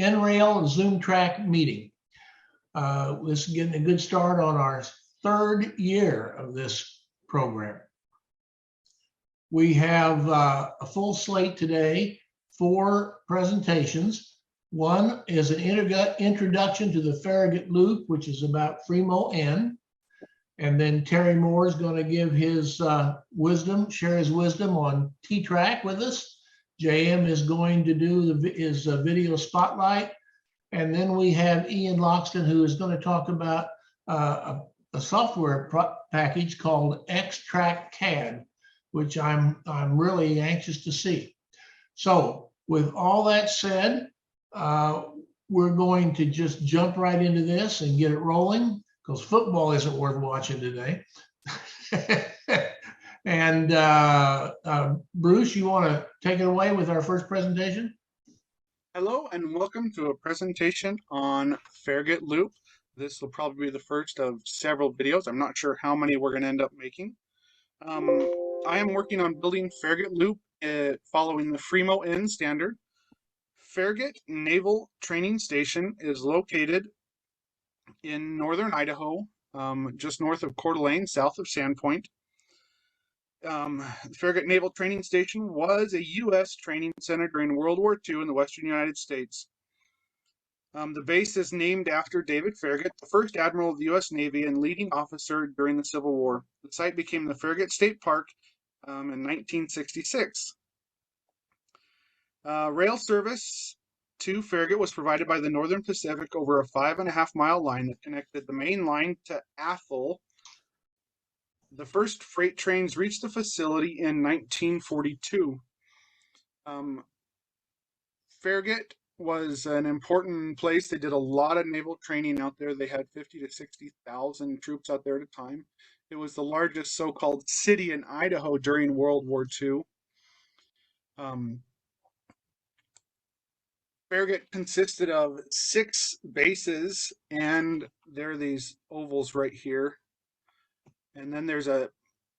NRail and ZoomTRAK meeting. This is getting a good start on our third year of this program. We have a full slate today, 4 presentations. One is an introduction to the Farragut loop, which is about Free-moN. And then Terry Moore is going to give his wisdom, share his wisdom on T-TRAK with us. JM is going to do his video spotlight. And then we have Ian Loxton, who is going to talk about a software package called X-TRAK CAD, which I'm really anxious to see. So with all that said, we're going to just jump right into this and get it rolling, because football isn't worth watching today. And Bruce, you want to take it away with our first presentation? Hello and welcome to a presentation on Farragut loop. This will probably be the first of several videos. I'm not sure how many we're going to end up making. I am working on building Farragut loop following the Free-moN standard. Farragut Naval Training Station is located in northern Idaho, just north of Coeur d'Alene, south of Sandpoint. The Farragut Naval Training Station was a U.S. training center during World War II in the western United States. The base is named after David Farragut, the first admiral of the U.S. Navy and leading officer during the Civil War. The site became the Farragut State Park in 1966. Rail service to Farragut was provided by the Northern Pacific over a 5.5-mile line that connected the main line to Athol. The first freight trains reached the facility in 1942. Farragut was an important place. They did a lot of naval training out there. They had 50,000 to 60,000 troops out there at a time. It was the largest so-called city in Idaho during World War II. Farragut consisted of 6 bases, and there are these ovals right here. And then there's a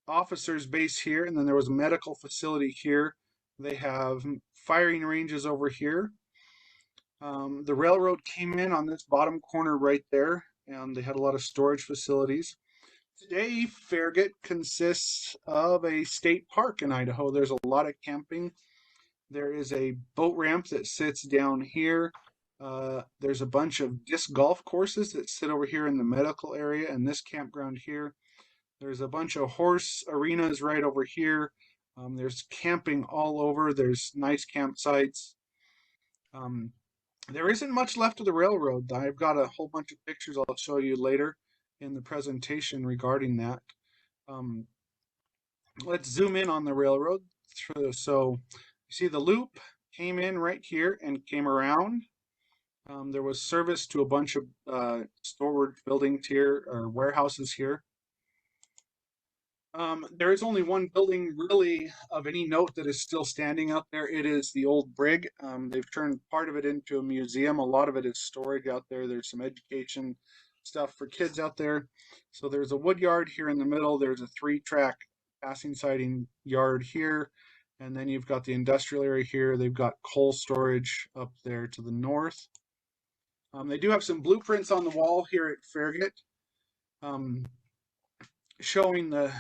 officer's base here, and then there was a medical facility here. They have firing ranges over here. The railroad came in on this bottom corner right there, and they had a lot of storage facilities. Today, Farragut consists of a state park in Idaho. There's a lot of camping. There is a boat ramp that sits down here. There's a bunch of disc golf courses that sit over here in the medical area and this campground here. There's a bunch of horse arenas right over here. There's camping all over. There's nice campsites. There isn't much left of the railroad. I've got a whole bunch of pictures I'll show you later in the presentation regarding that. Let's zoom in on the railroad. So you see the loop came in right here and came around. There was service to a bunch of storage buildings here, or warehouses here. There is only one building really of any note that is still standing out there. It is the old brig. They've turned part of it into a museum. A lot of it is storage out there. There's some education stuff for kids out there. So there's a wood yard here in the middle. There's a 3-track passing siding yard here. And then you've got the industrial area here. They've got coal storage up there to the north. They do have some blueprints on the wall here at Farragut, showing the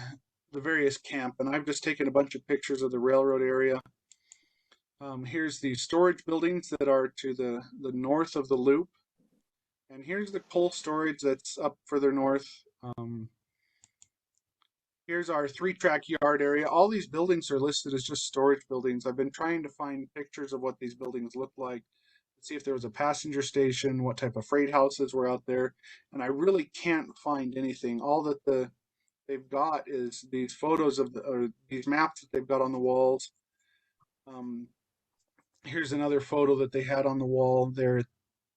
various camp, and I've just taken a bunch of pictures of the railroad area. Here's the storage buildings that are to the north of the loop, and here's the coal storage that's up further north. Here's our 3-track yard area. All these buildings are listed as just storage buildings. I've been trying to find pictures of what these buildings look like, see if there was a passenger station, what type of freight houses were out there, and I really can't find anything. All that they've got is these photos of these maps that they've got on the walls. Here's another photo that they had on the wall there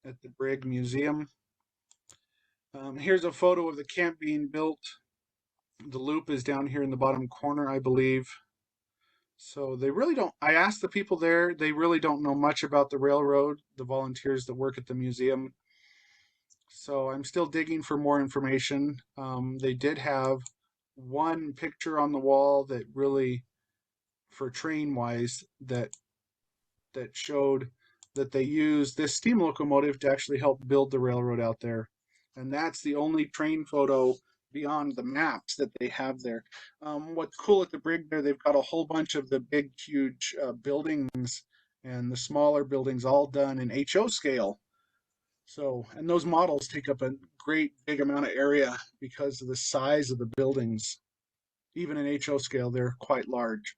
at the Brig Museum. Here's a photo of the camp being built. The loop is down here in the bottom corner, I believe. So they really don't, I asked the people there, they really don't know much about the railroad, the volunteers that work at the museum. So I'm still digging for more information. They did have one picture on the wall that really, for train wise, that showed that they used this steam locomotive to actually help build the railroad out there. And that's the only train photo beyond the maps that they have there. What's cool at the brig there, they've got a whole bunch of the big, huge buildings and the smaller buildings all done in HO scale. So, and those models take up a great big amount of area because of the size of the buildings. Even in HO scale, they're quite large.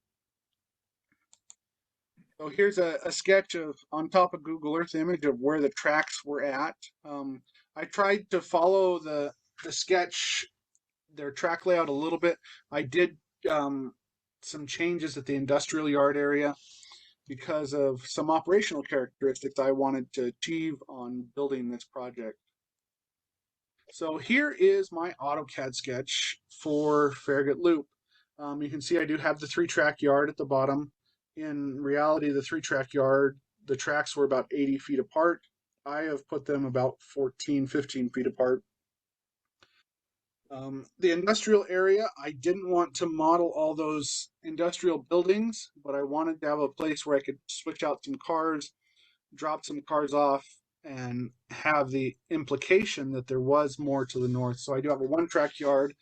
So here's a sketch of, on top of Google Earth image, of where the tracks were at. I tried to follow the sketch, their track layout a little bit. I did some changes at the industrial yard area because of some operational characteristics I wanted to achieve on building this project. So here is my AutoCAD sketch for Farragut Loop. You can see I do have the 3-track yard at the bottom. In reality, the 3-track yard, the tracks were about 80 feet apart. I have put them about 14, 15 feet apart. The industrial area, I didn't want to model all those industrial buildings, but I wanted to have a place where I could switch out some cars, drop some cars off, and have the implication that there was more to the north. So I do have a 1-track yard,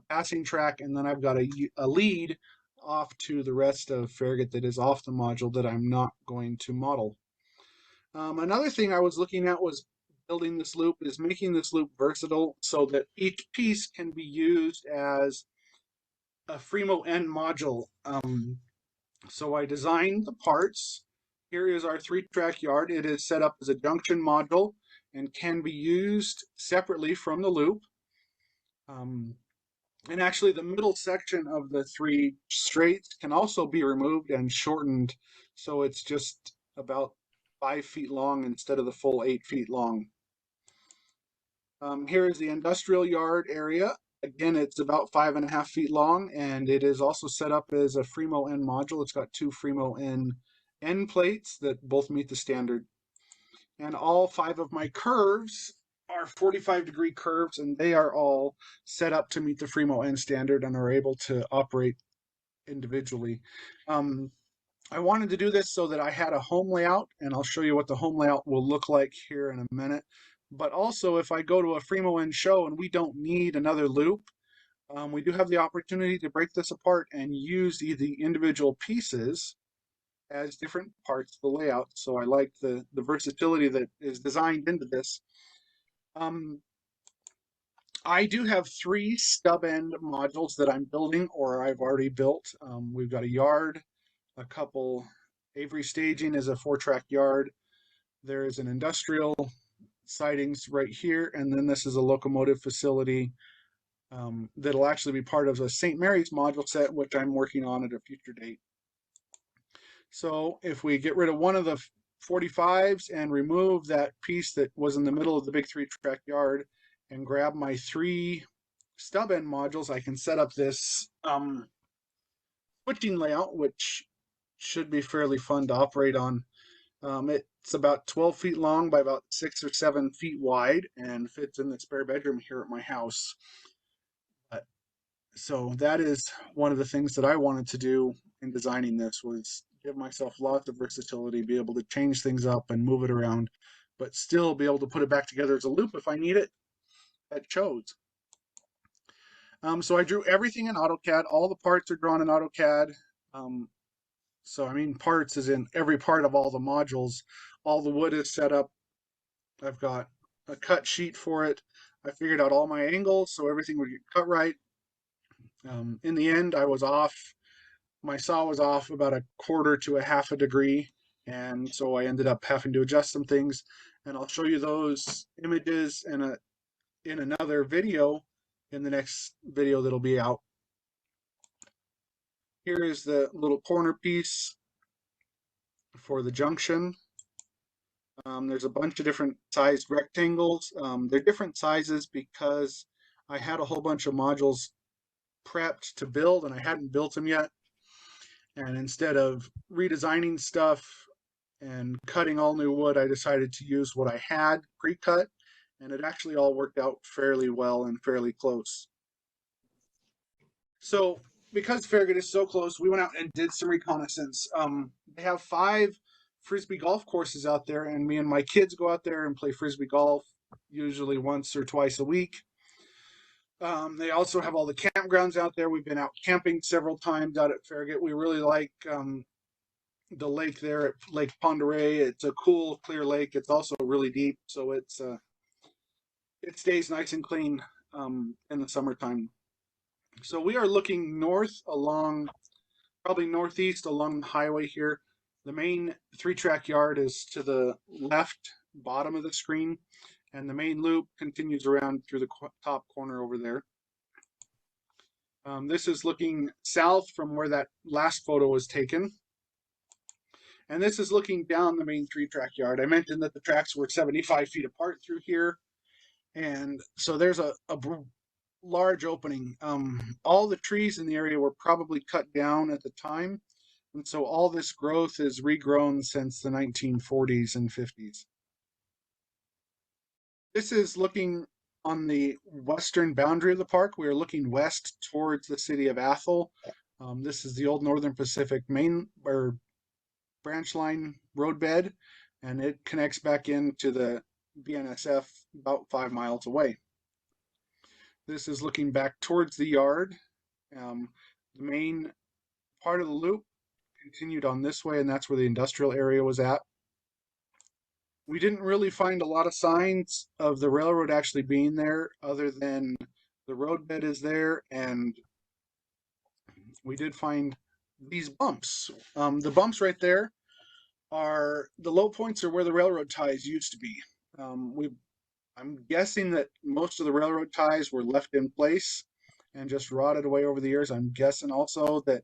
passing track, and then I've got a lead off to the rest of Farragut that is off the module that I'm not going to model. Another thing I was looking at was building this loop, is making this loop versatile so that each piece can be used as a Free-moN module. So I designed the parts. Here is our 3-track yard. It is set up as a junction module and can be used separately from the loop. And actually the middle section of the 3 straights can also be removed and shortened, so it's just about 5 feet long instead of the full 8 feet long. Here is the industrial yard area. Again, it's about 5.5 feet long, and it is also set up as a Free-moN module. It's got 2 Free-moN end plates that both meet the standard. And all 5 of my curves are 45-degree curves, and they are all set up to meet the Free-moN standard and are able to operate individually. I wanted to do this so that I had a home layout, and I'll show you what the home layout will look like here in a minute. But also, if I go to a Free-moN show and we don't need another loop, we do have the opportunity to break this apart and use the individual pieces as different parts of the layout. So I like the versatility that is designed into this. I do have 3 stub end modules that I'm building or I've already built. We've got a yard, a couple Avery staging is a 4-track yard. There is an industrial sidings right here, and then this is a locomotive facility that'll actually be part of a St. Mary's module set, which I'm working on at a future date. So if we get rid of one of the 45s and remove that piece that was in the middle of the big 3-track yard and grab my 3 stub end modules, I can set up this switching layout, which should be fairly fun to operate on. It's about 12 feet long by about 6 or 7 feet wide and fits in the spare bedroom here at my house. So that is one of the things that I wanted to do in designing this, was give myself lots of versatility, be able to change things up and move it around, but still be able to put it back together as a loop if I need it at shows. So I drew everything in AutoCAD. All the parts are drawn in AutoCAD. So I mean parts is in every part of all the modules. All the wood is set up. I've got a cut sheet for it. I figured out all my angles so everything would get cut right. In the end, I was off. My saw was off about 1/4 to 1/2 degree, and so I ended up having to adjust some things. And I'll show you those images in another video, in the next video that'll be out. Here is the little corner piece for the junction. There's a bunch of different sized rectangles. They're different sizes because I had a whole bunch of modules prepped to build and I hadn't built them yet. And instead of redesigning stuff and cutting all new wood, I decided to use what I had pre-cut, and it actually all worked out fairly well and fairly close. So because Farragut is so close, we went out and did some reconnaissance. They have 5 Frisbee golf courses out there, and me and my kids go out there and play Frisbee golf usually once or twice a week. They also have all the campgrounds out there. We've been out camping several times out at Farragut. We really like the lake there at Lake Ponderay. It's a cool, clear lake. It's also really deep, so it stays nice and clean in the summertime. So we are looking north along, probably northeast along the highway here. The main 3-track yard is to the left bottom of the screen, and the main loop continues around through the top corner over there. This is looking south from where that last photo was taken. And this is looking down the main 3-track yard. I mentioned that the tracks were 75 feet apart through here. And so there's a large opening. All the trees in the area were probably cut down at the time. And so all this growth is regrown since the 1940s and 50s. This is looking on the western boundary of the park. We are looking west towards the city of Athol. This is the old Northern Pacific main or branch line roadbed, and it connects back into the BNSF about 5 miles away. This is looking back towards the yard. The main part of the loop continued on this way, and that's where the industrial area was at. We didn't really find a lot of signs of the railroad actually being there, other than the roadbed is there, and we did find these bumps. The bumps right there are the low points, are where the railroad ties used to be. I'm guessing that most of the railroad ties were left in place and just rotted away over the years. I'm guessing also that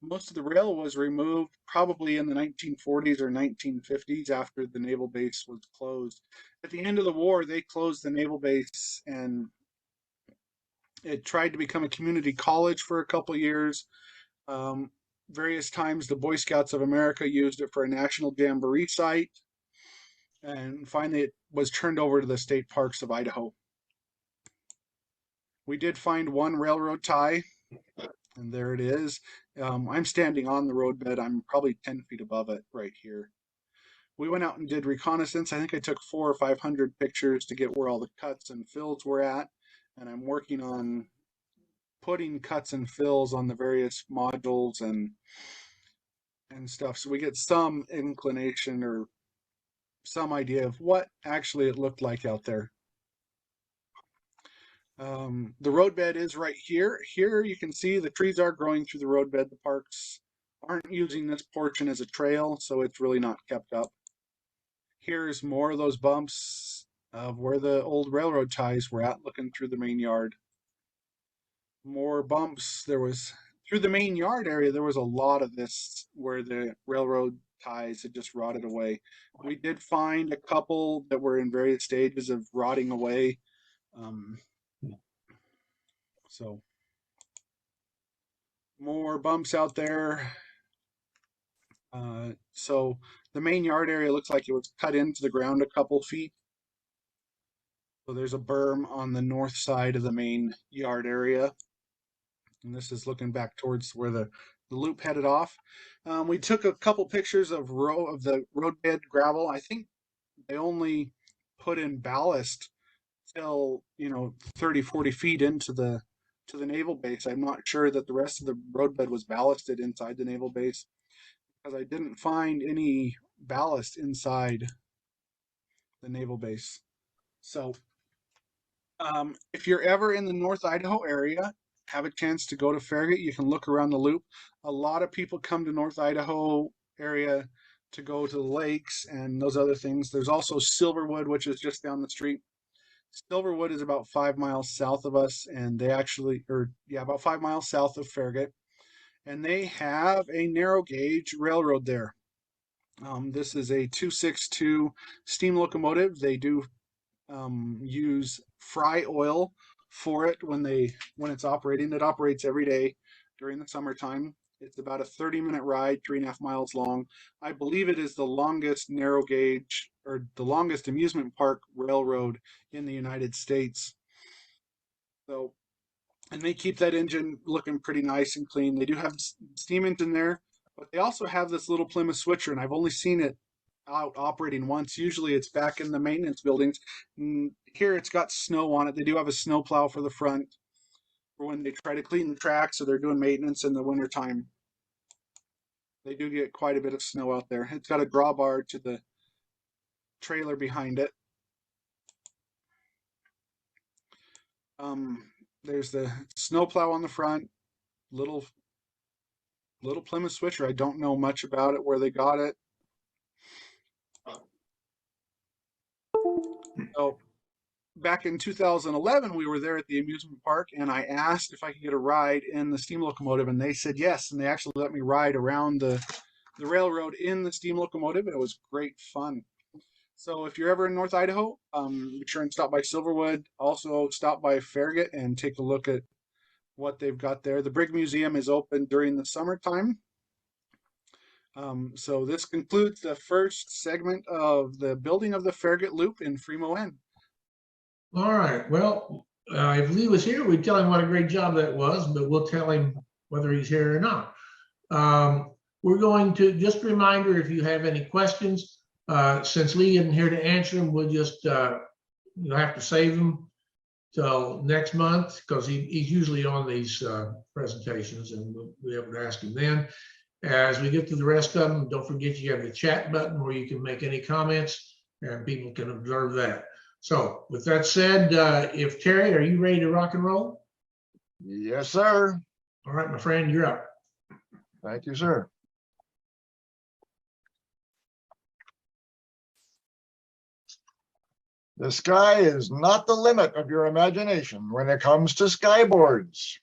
most of the rail was removed probably in the 1940s or 1950s after the naval base was closed. At the end of the war, they closed the naval base, and it tried to become a community college for a couple years. Various times the Boy Scouts of America used it for a national jamboree site, and finally it was turned over to the state parks of Idaho. We did find one railroad tie, and there it is. I'm standing on the roadbed. I'm probably 10 feet above it right here. We went out and did reconnaissance. I think I took 400 or 500 pictures to get where all the cuts and fills were at, and I'm working on putting cuts and fills on the various modules and stuff, so we get some inclination or some idea of what actually it looked like out there. The roadbed is right here. Here you can see the trees are growing through the roadbed. The parks aren't using this portion as a trail, so it's really not kept up. Here's more of those bumps of where the old railroad ties were at, looking through the main yard. More bumps. There was, through the main yard area, there was a lot of this where the railroad ties had just rotted away. We did find a couple that were in various stages of rotting away. So more bumps out there. So the main yard area looks like it was cut into the ground a couple feet. So there's a berm on the north side of the main yard area. And this is looking back towards where the loop headed off. We took a couple pictures of the roadbed gravel. I think they only put in ballast till 30, 40 feet into the naval base. I'm not sure that the rest of the roadbed was ballasted inside the naval base, because I didn't find any ballast inside the naval base. So if you're ever in the North Idaho area, have a chance to go to Farragut, you can look around the loop. A lot of people come to North Idaho area to go to the lakes and those other things. There's also Silverwood, which is just down the street. Silverwood is about 5 miles south of us, and they actually, about 5 miles south of Farragut, and they have a narrow gauge railroad there. This is a 262 steam locomotive. They do use fry oil for it when it's operating. It operates every day during the summertime. It's about a 30-minute ride, 3.5 miles long. I believe it is the longest narrow gauge or the longest amusement park railroad in the United States. So, and they keep that engine looking pretty nice and clean. They do have steam engine there, but they also have this little Plymouth switcher, and I've only seen it out operating once. Usually it's back in the maintenance buildings. Here it's got snow on it. They do have a snow plow for the front for when they try to clean the tracks, so they're doing maintenance in the wintertime. They do get quite a bit of snow out there. It's got a drawbar to the trailer behind it. There's the snow plow on the front, little Plymouth switcher. I don't know much about it, where they got it. So back in 2011, we were there at the amusement park, and I asked if I could get a ride in the steam locomotive, and they said yes, and they actually let me ride around the railroad in the steam locomotive, and it was great fun. So if you're ever in North Idaho, be sure and stop by Silverwood. Also stop by Farragut and take a look at what they've got there. The Brig Museum is open during the summertime. So this concludes the first segment of the building of the Farragut Loop in Free-moN. All right. Well, if Lee was here, we'd tell him what a great job that was, but we'll tell him whether he's here or not. We're going to, just a reminder, if you have any questions, since Lee isn't here to answer them, we'll just you'll have to save them till next month, because he's usually on these presentations, and we'll be able to ask him then. As we get to the rest of them, don't forget you have the chat button where you can make any comments and people can observe that. So with that said, if Terry, are you ready to rock and roll? Yes, sir. All right, my friend, you're up. Thank you, sir. The sky is not the limit of your imagination when it comes to skyboards.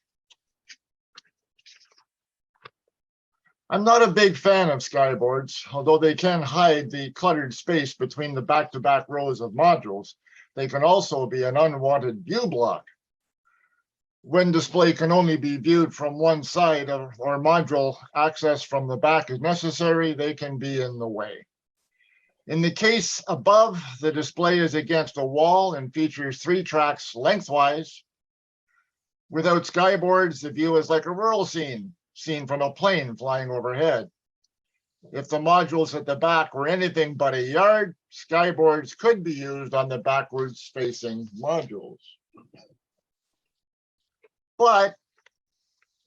I'm not a big fan of skyboards, although they can hide the cluttered space between the back-to-back rows of modules. They can also be an unwanted view block. When display can only be viewed from one side or module access from the back is necessary, they can be in the way. In the case above, the display is against a wall and features 3 tracks lengthwise. Without skyboards, the view is like a rural scene, seen from a plane flying overhead. If the modules at the back were anything but a yard, skyboards could be used on the backwards facing modules. But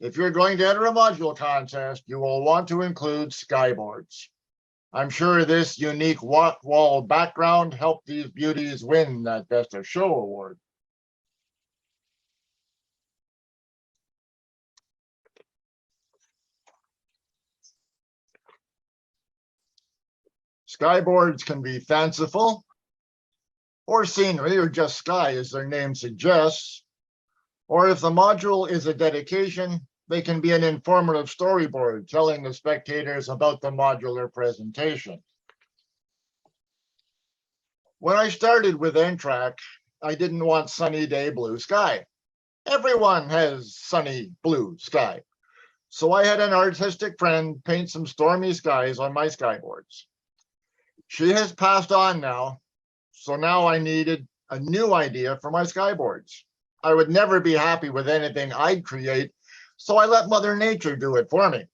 if you're going to enter a module contest, you will want to include skyboards. I'm sure this unique wall background helped these beauties win that Best of Show award. Skyboards can be fanciful or scenery or just sky, as their name suggests. Or if the module is a dedication, they can be an informative storyboard telling the spectators about the modular presentation. When I started with NTRaK, I didn't want sunny day blue sky. Everyone has sunny blue sky. So I had an artistic friend paint some stormy skies on my skyboards. She has passed on now, so now I needed a new idea for my skyboards. I would never be happy with anything I'd create, so I let Mother Nature do it for me.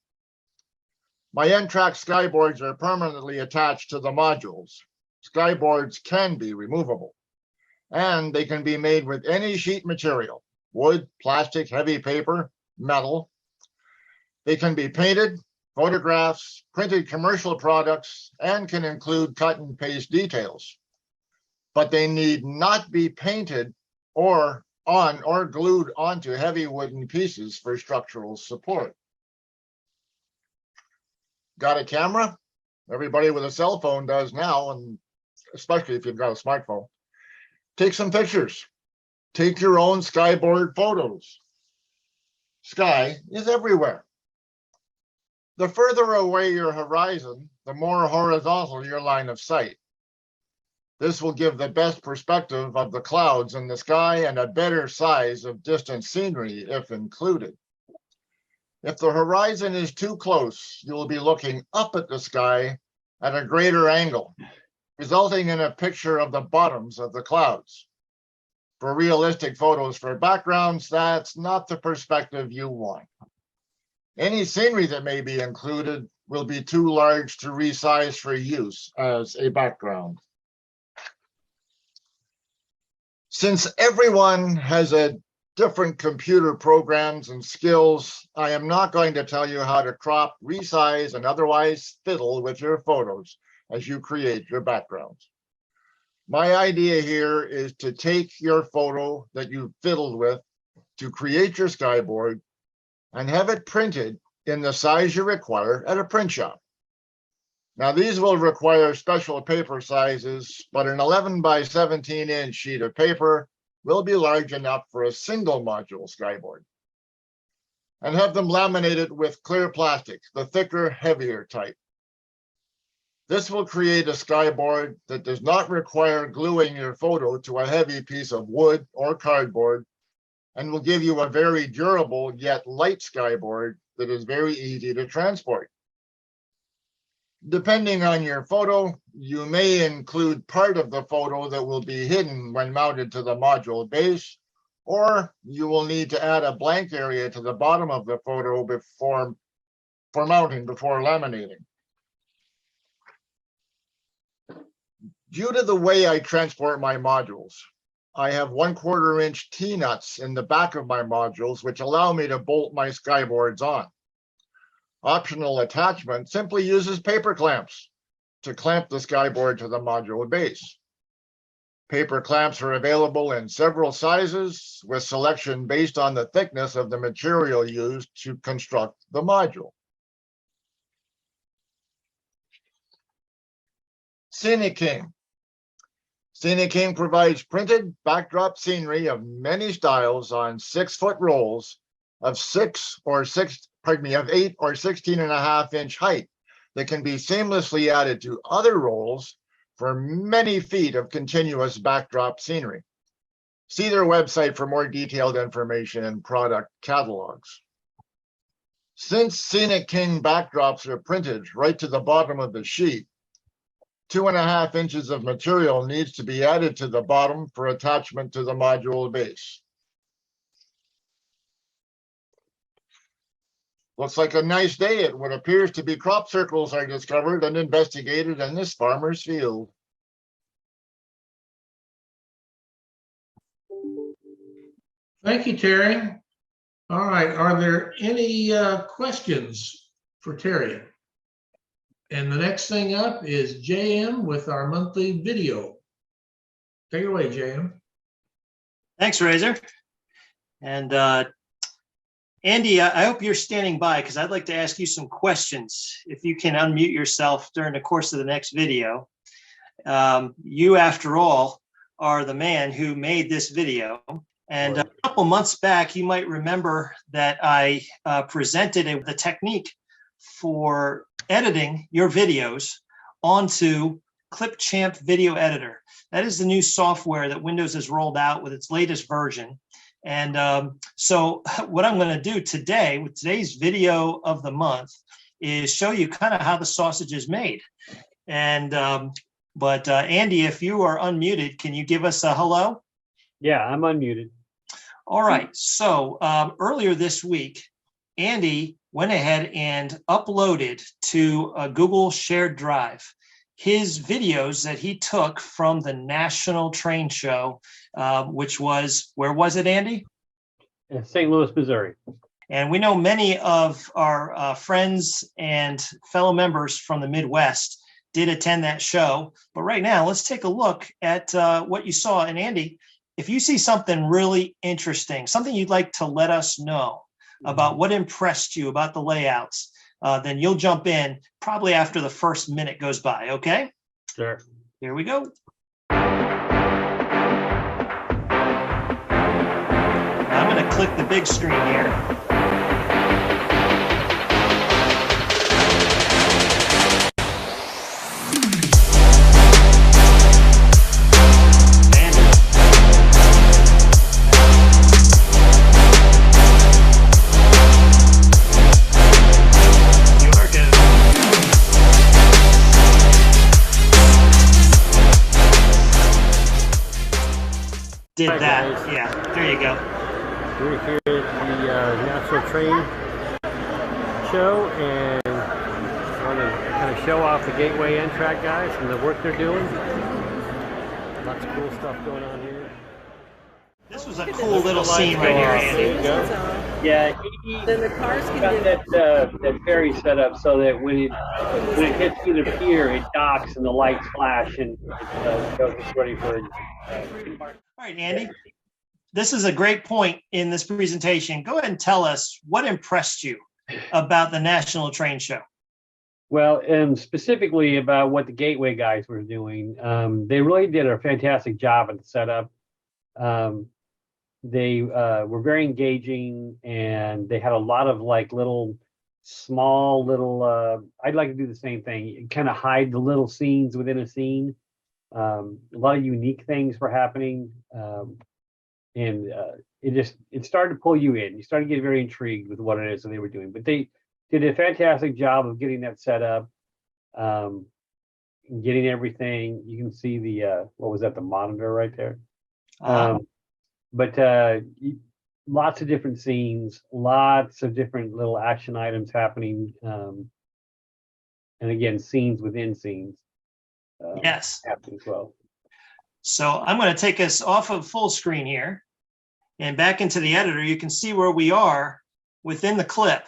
My NTRaK skyboards are permanently attached to the modules. Skyboards can be removable, and they can be made with any sheet material: wood, plastic, heavy paper, metal. They can be painted, photographs, printed commercial products, and can include cut and paste details. But they need not be painted or glued onto heavy wooden pieces for structural support. Got a camera? Everybody with a cell phone does now, and especially if you've got a smartphone. Take some pictures. Take your own skyboard photos. Sky is everywhere. The further away your horizon, the more horizontal your line of sight. This will give the best perspective of the clouds in the sky and a better size of distant scenery if included. If the horizon is too close, you will be looking up at the sky at a greater angle, resulting in a picture of the bottoms of the clouds. For realistic photos for backgrounds, that's not the perspective you want. Any scenery that may be included will be too large to resize for use as a background. Since everyone has a different computer programs and skills, I am not going to tell you how to crop, resize, and otherwise fiddle with your photos as you create your backgrounds. My idea here is to take your photo that you fiddled with to create your skyboard and have it printed in the size you require at a print shop. Now, these will require special paper sizes, but an 11 by 17 inch sheet of paper will be large enough for a single module skyboard. And have them laminated with clear plastic, the thicker, heavier type. This will create a skyboard that does not require gluing your photo to a heavy piece of wood or cardboard, and will give you a very durable yet light skyboard that is very easy to transport. Depending on your photo, you may include part of the photo that will be hidden when mounted to the module base, or you will need to add a blank area to the bottom of the photo before laminating. Due to the way I transport my modules, I have 1/4 inch T-nuts in the back of my modules, which allow me to bolt my skyboards on. Optional attachment simply uses paper clamps to clamp the skyboard to the module base. Paper clamps are available in several sizes with selection based on the thickness of the material used to construct the module. Scenic King. Scenic King provides printed backdrop scenery of many styles on 6-foot rolls of 8 or 16.5 inch height that can be seamlessly added to other rolls for many feet of continuous backdrop scenery. See their website for more detailed information and product catalogs. Since Scenic King backdrops are printed right to the bottom of the sheet, 2.5 inches of material needs to be added to the bottom for attachment to the module base. Looks like a nice day at what appears to be crop circles are discovered and investigated in this farmer's field. Thank you, Terry. All right, are there any questions for Terry? And the next thing up is JM with our monthly video. Take it away, JM. Thanks, Razor. And Andy, I hope you're standing by because I'd like to ask you some questions. If you can unmute yourself during the course of the next video. You, after all, are the man who made this video. And a couple months back, you might remember that I presented the technique for editing your videos onto Clipchamp Video Editor. That is the new software that Windows has rolled out with its latest version. And so what I'm going to do today with today's video of the month is show you kind of how the sausage is made. And Andy, if you are unmuted, can you give us a hello? Yeah, I'm unmuted. All right. So earlier this week, Andy went ahead and uploaded to a Google shared drive his videos that he took from the National Train Show, which was, where was it, Andy? In St. Louis, Missouri. And we know many of our friends and fellow members from the Midwest did attend that show. But right now, let's take a look at what you saw. And Andy, if you see something really interesting, something you'd like to let us know about what impressed you about the layouts, then you'll jump in probably after the first minute goes by, okay? Sure. Here we go. I'm going to click the big screen here. Did that. Yeah, there you go. We're here at the National Train Show, and want to kind of show off the Gateway NTRaK guys and the work they're doing. Lots of cool stuff going on here. This was a cool little scene right here, There you Andy. go. Yeah, Then the cars can got get that ferry set up so that when it hits either pier, it docks and the lights flash and it goes ready for. All right, Andy. This is a great point in this presentation. Go ahead and tell us what impressed you about the National Train Show. Well, specifically about what the Gateway guys were doing, they really did a fantastic job at the setup. They were very engaging, and they had a lot of like small little. I'd like to do the same thing, kind of hide the little scenes within a scene. A lot of unique things were happening, and it started to pull you in. You started to get very intrigued with what it is that they were doing. But they did a fantastic job of getting that set up, getting everything. You can see the what was that? The monitor right there. But lots of different scenes, lots of different little action items happening, and again, scenes within scenes. Yes. Happening as well. So I'm going to take us off of full screen here and back into the editor. You can see where we are within the clip.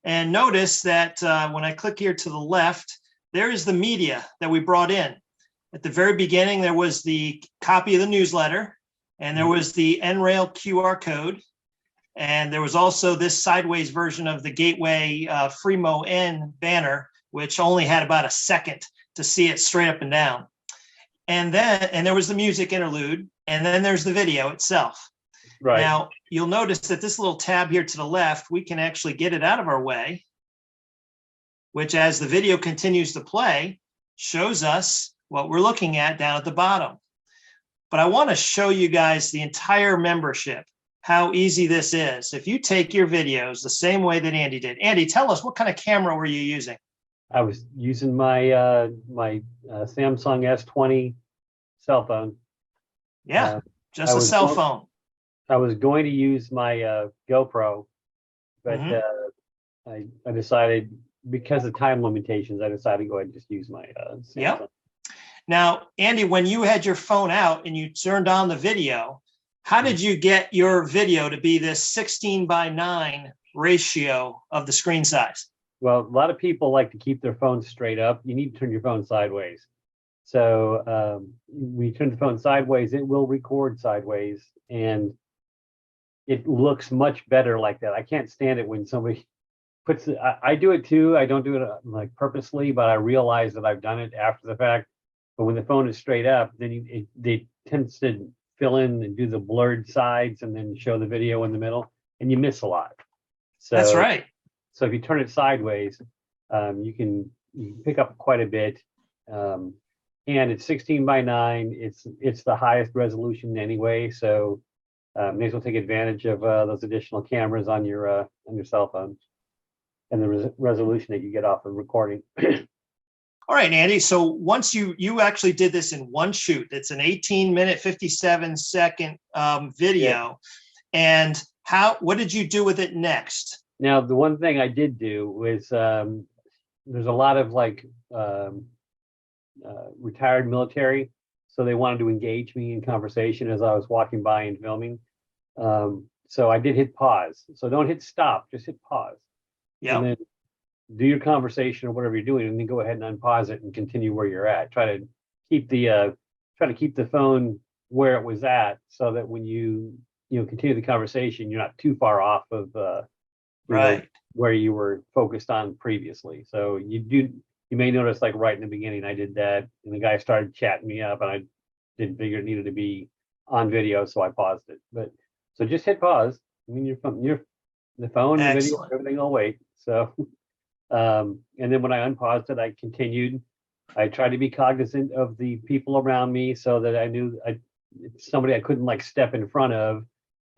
And notice that when I click here to the left, there is the media that we brought in. At the very beginning, there was the copy of the newsletter, and there was the NRail QR code. And there was also this sideways version of the Gateway Free-moN banner, which only had about a second to see it straight up and down. And there was the music interlude, and then there's the video itself. Right. Now, you'll notice that this little tab here to the left, we can actually get it out of our way, which as the video continues to play, shows us what we're looking at down at the bottom. But I want to show you guys the entire membership, how easy this is. If you take your videos the same way that Andy did. Andy, tell us, what kind of camera were you using? I was using my Samsung S20 cell phone. Yeah, just a cell phone. I was going to use my GoPro, but I decided, because of time limitations, I decided to go ahead and just use my Samsung. Yep. Now, Andy, when you had your phone out and you turned on the video, how did you get your video to be this 16:9 ratio of the screen size? Well, a lot of people like to keep their phones straight up. You need to turn your phone sideways. So when you turn the phone sideways, it will record sideways, and it looks much better like that. I can't stand it when somebody puts it. I do it too. I don't do it like purposely, but I realize that I've done it after the fact. But when the phone is straight up, then they tends to fill in and do the blurred sides and then show the video in the middle, and you miss a lot. So that's right. So if you turn it sideways, you can pick up quite a bit. And it's 16:9. It's the highest resolution anyway. So may as well take advantage of those additional cameras on your cell phone and the resolution that you get off of recording. All right, Andy. So once you actually did this in one shoot, it's an 18-minute, 57-second video. Yeah. And what did you do with it next? Now, the one thing I did do was there's a lot of retired military, so they wanted to engage me in conversation as I was walking by and filming. So I did hit pause. So don't hit stop, just hit pause. Yeah. And then do your conversation or whatever you're doing, and then go ahead and unpause it and continue where you're at. Try to keep the phone where it was at, so that when you continue the conversation, you're not too far off of right where you were focused on previously. So you may notice, like right in the beginning, I did that, and the guy started chatting me up, and I didn't figure it needed to be on video, so I paused it. But so just hit pause. I mean, the phone, the video, everything will wait. So, and then when I unpaused it, I continued. I tried to be cognizant of the people around me, so that I knew somebody I couldn't step in front of.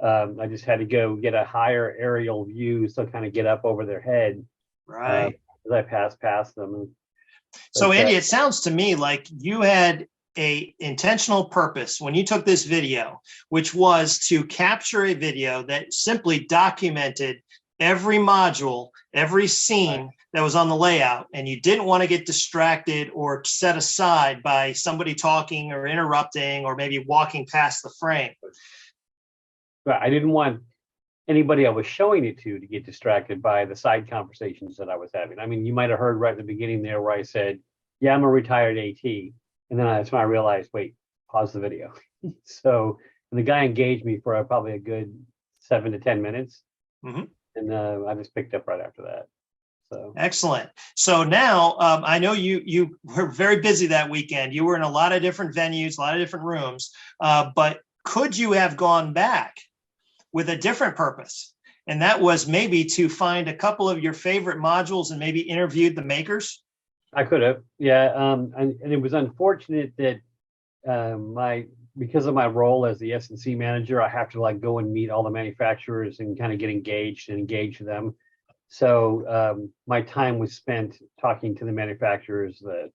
I just had to go get a higher aerial view, so kind of get up over their head. Right. As I passed past them. So Andy, it sounds to me like you had a intentional purpose when you took this video, which was to capture a video that simply documented every module, every scene that was on the layout, and you didn't want to get distracted or set aside by somebody talking or interrupting or maybe walking past the frame. But I didn't want anybody I was showing it to get distracted by the side conversations that I was having. I mean, you might have heard right at the beginning there where I said, yeah, I'm a retired AT. And then that's when I realized, wait, pause the video. So the guy engaged me for probably a good 7 to 10 minutes. Mhm. And I just picked up right after that. So Excellent. So now I know you were very busy that weekend. You were in a lot of different venues, a lot of different rooms, but could you have gone back with a different purpose? And that was maybe to find a couple of your favorite modules and maybe interviewed the makers? I could have, yeah. And it was unfortunate that because of my role as the S&C manager, I have to like go and meet all the manufacturers and kind of get engaged and engage them. So my time was spent talking to the manufacturers, the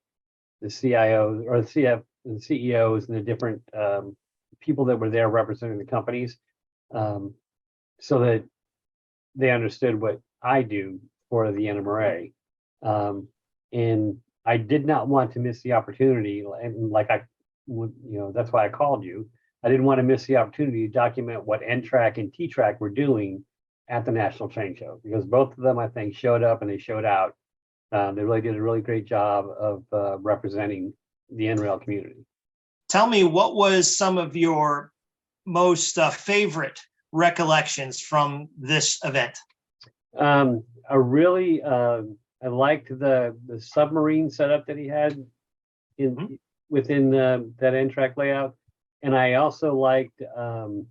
CIOs or the CEOs and the different people that were there representing the companies, so that they understood what I do for the NMRA. And I did not want to miss the opportunity, and like that's why I called you. I didn't want to miss the opportunity to document what NTRaK and T-TRAK were doing at the National Train Show, because both of them, I think, showed up and they showed out. They really did a really great job of representing the NRail community. Tell me, what was some of your most favorite recollections from this event? I liked the submarine setup that he had within that NTRaK layout, and I also liked the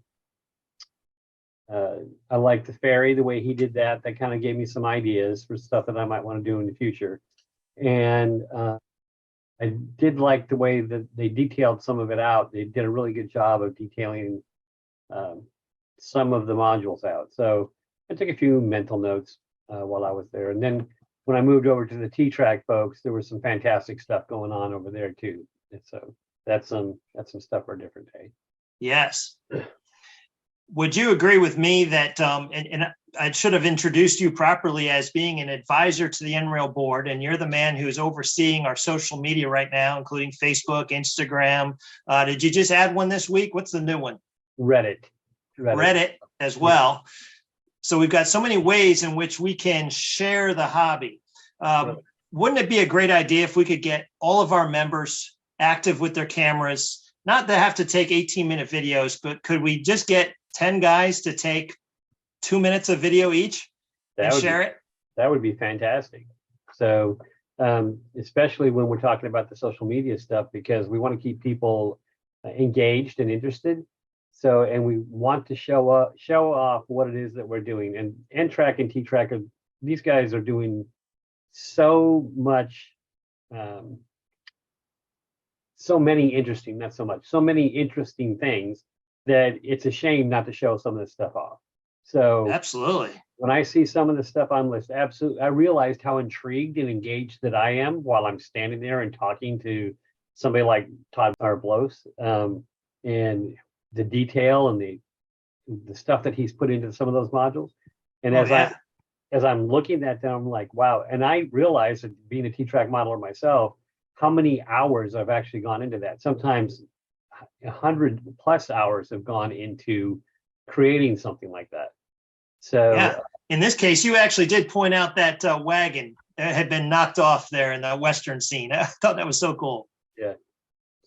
ferry, the way he did that. That kind of gave me some ideas for stuff that I might want to do in the future. And I did like the way that they detailed some of it out. They did a really good job of detailing some of the modules out. So I took a few mental notes while I was there. And then when I moved over to the T-TRAK folks, there was some fantastic stuff going on over there too. And so that's some stuff for a different day. Yes. Would you agree with me that, and I should have introduced you properly as being an advisor to the NRail board, and you're the man who's overseeing our social media right now, including Facebook, Instagram. Did you just add one this week? What's the new one? Reddit as well. Yeah. So we've got so many ways in which we can share the hobby. Wouldn't it be a great idea if we could get all of our members active with their cameras, not to have to take 18-minute videos, but could we just get 10 guys to take 2 minutes of video each and share it? That would be fantastic. So especially when we're talking about the social media stuff, because we want to keep people engaged and interested. So, and we want to show off what it is that we're doing. And NTRaK and T-TRAK, these guys are doing so much, so many interesting things that it's a shame not to show some of this stuff off. So absolutely. When I see some of the stuff on list, absolutely, I realized how intrigued and engaged that I am while I'm standing there and talking to somebody like Todd Arblos, and the detail and the stuff that he's put into some of those modules. And as I'm looking at them, I'm like, wow. And I realized that being a T-TRAK modeler myself, how many hours I've actually gone into that. Sometimes 100+ hours have gone into creating something like that. So yeah, in this case, you actually did point out that wagon that had been knocked off there in the Western scene. I thought that was so cool. Yeah.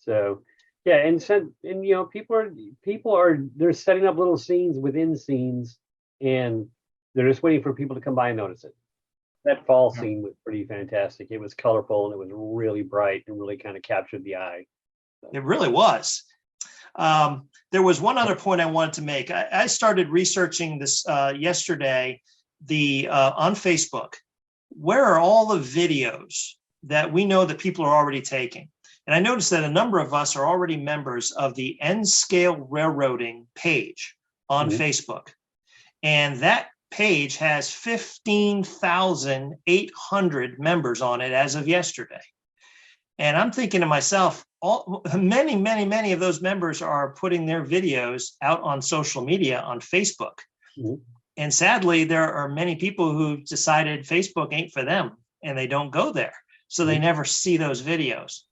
So yeah, and people are they're setting up little scenes within scenes, and they're just waiting for people to come by and notice it. That fall scene was pretty fantastic. It was colorful and it was really bright and really kind of captured the eye. So. It really was. There was one other point I wanted to make. I started researching this yesterday, on Facebook. Where are all the videos that we know that people are already taking? And I noticed that a number of us are already members of the N-Scale Railroading page on Facebook. And that page has 15,800 members on it as of yesterday. And I'm thinking to myself, many of those members are putting their videos out on social media on Facebook. And sadly, there are many people who've decided Facebook ain't for them and they don't go there. So they never see those videos.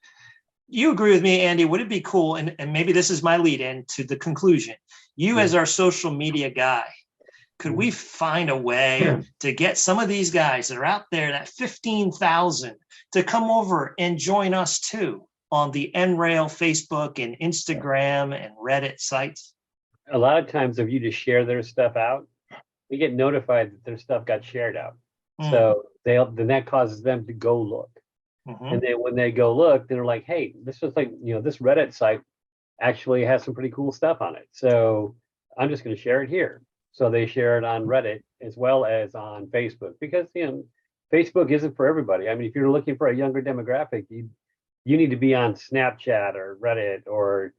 You agree with me, Andy? Would it be cool? And maybe this is my lead in to the conclusion. You as our social media guy, could we find a way to get some of these guys that are out there, that 15,000, to come over and join us too on the NRail Facebook and Instagram and Reddit sites? A lot of times if you just share their stuff out, we get notified that their stuff got shared out. So then that causes them to go look. And then when they go look, they're like, hey, this was like, this Reddit site actually has some pretty cool stuff on it. So I'm just going to share it here. So they share it on Reddit as well as on Facebook, because Facebook isn't for everybody. I mean, if you're looking for a younger demographic, you need to be on Snapchat or Reddit or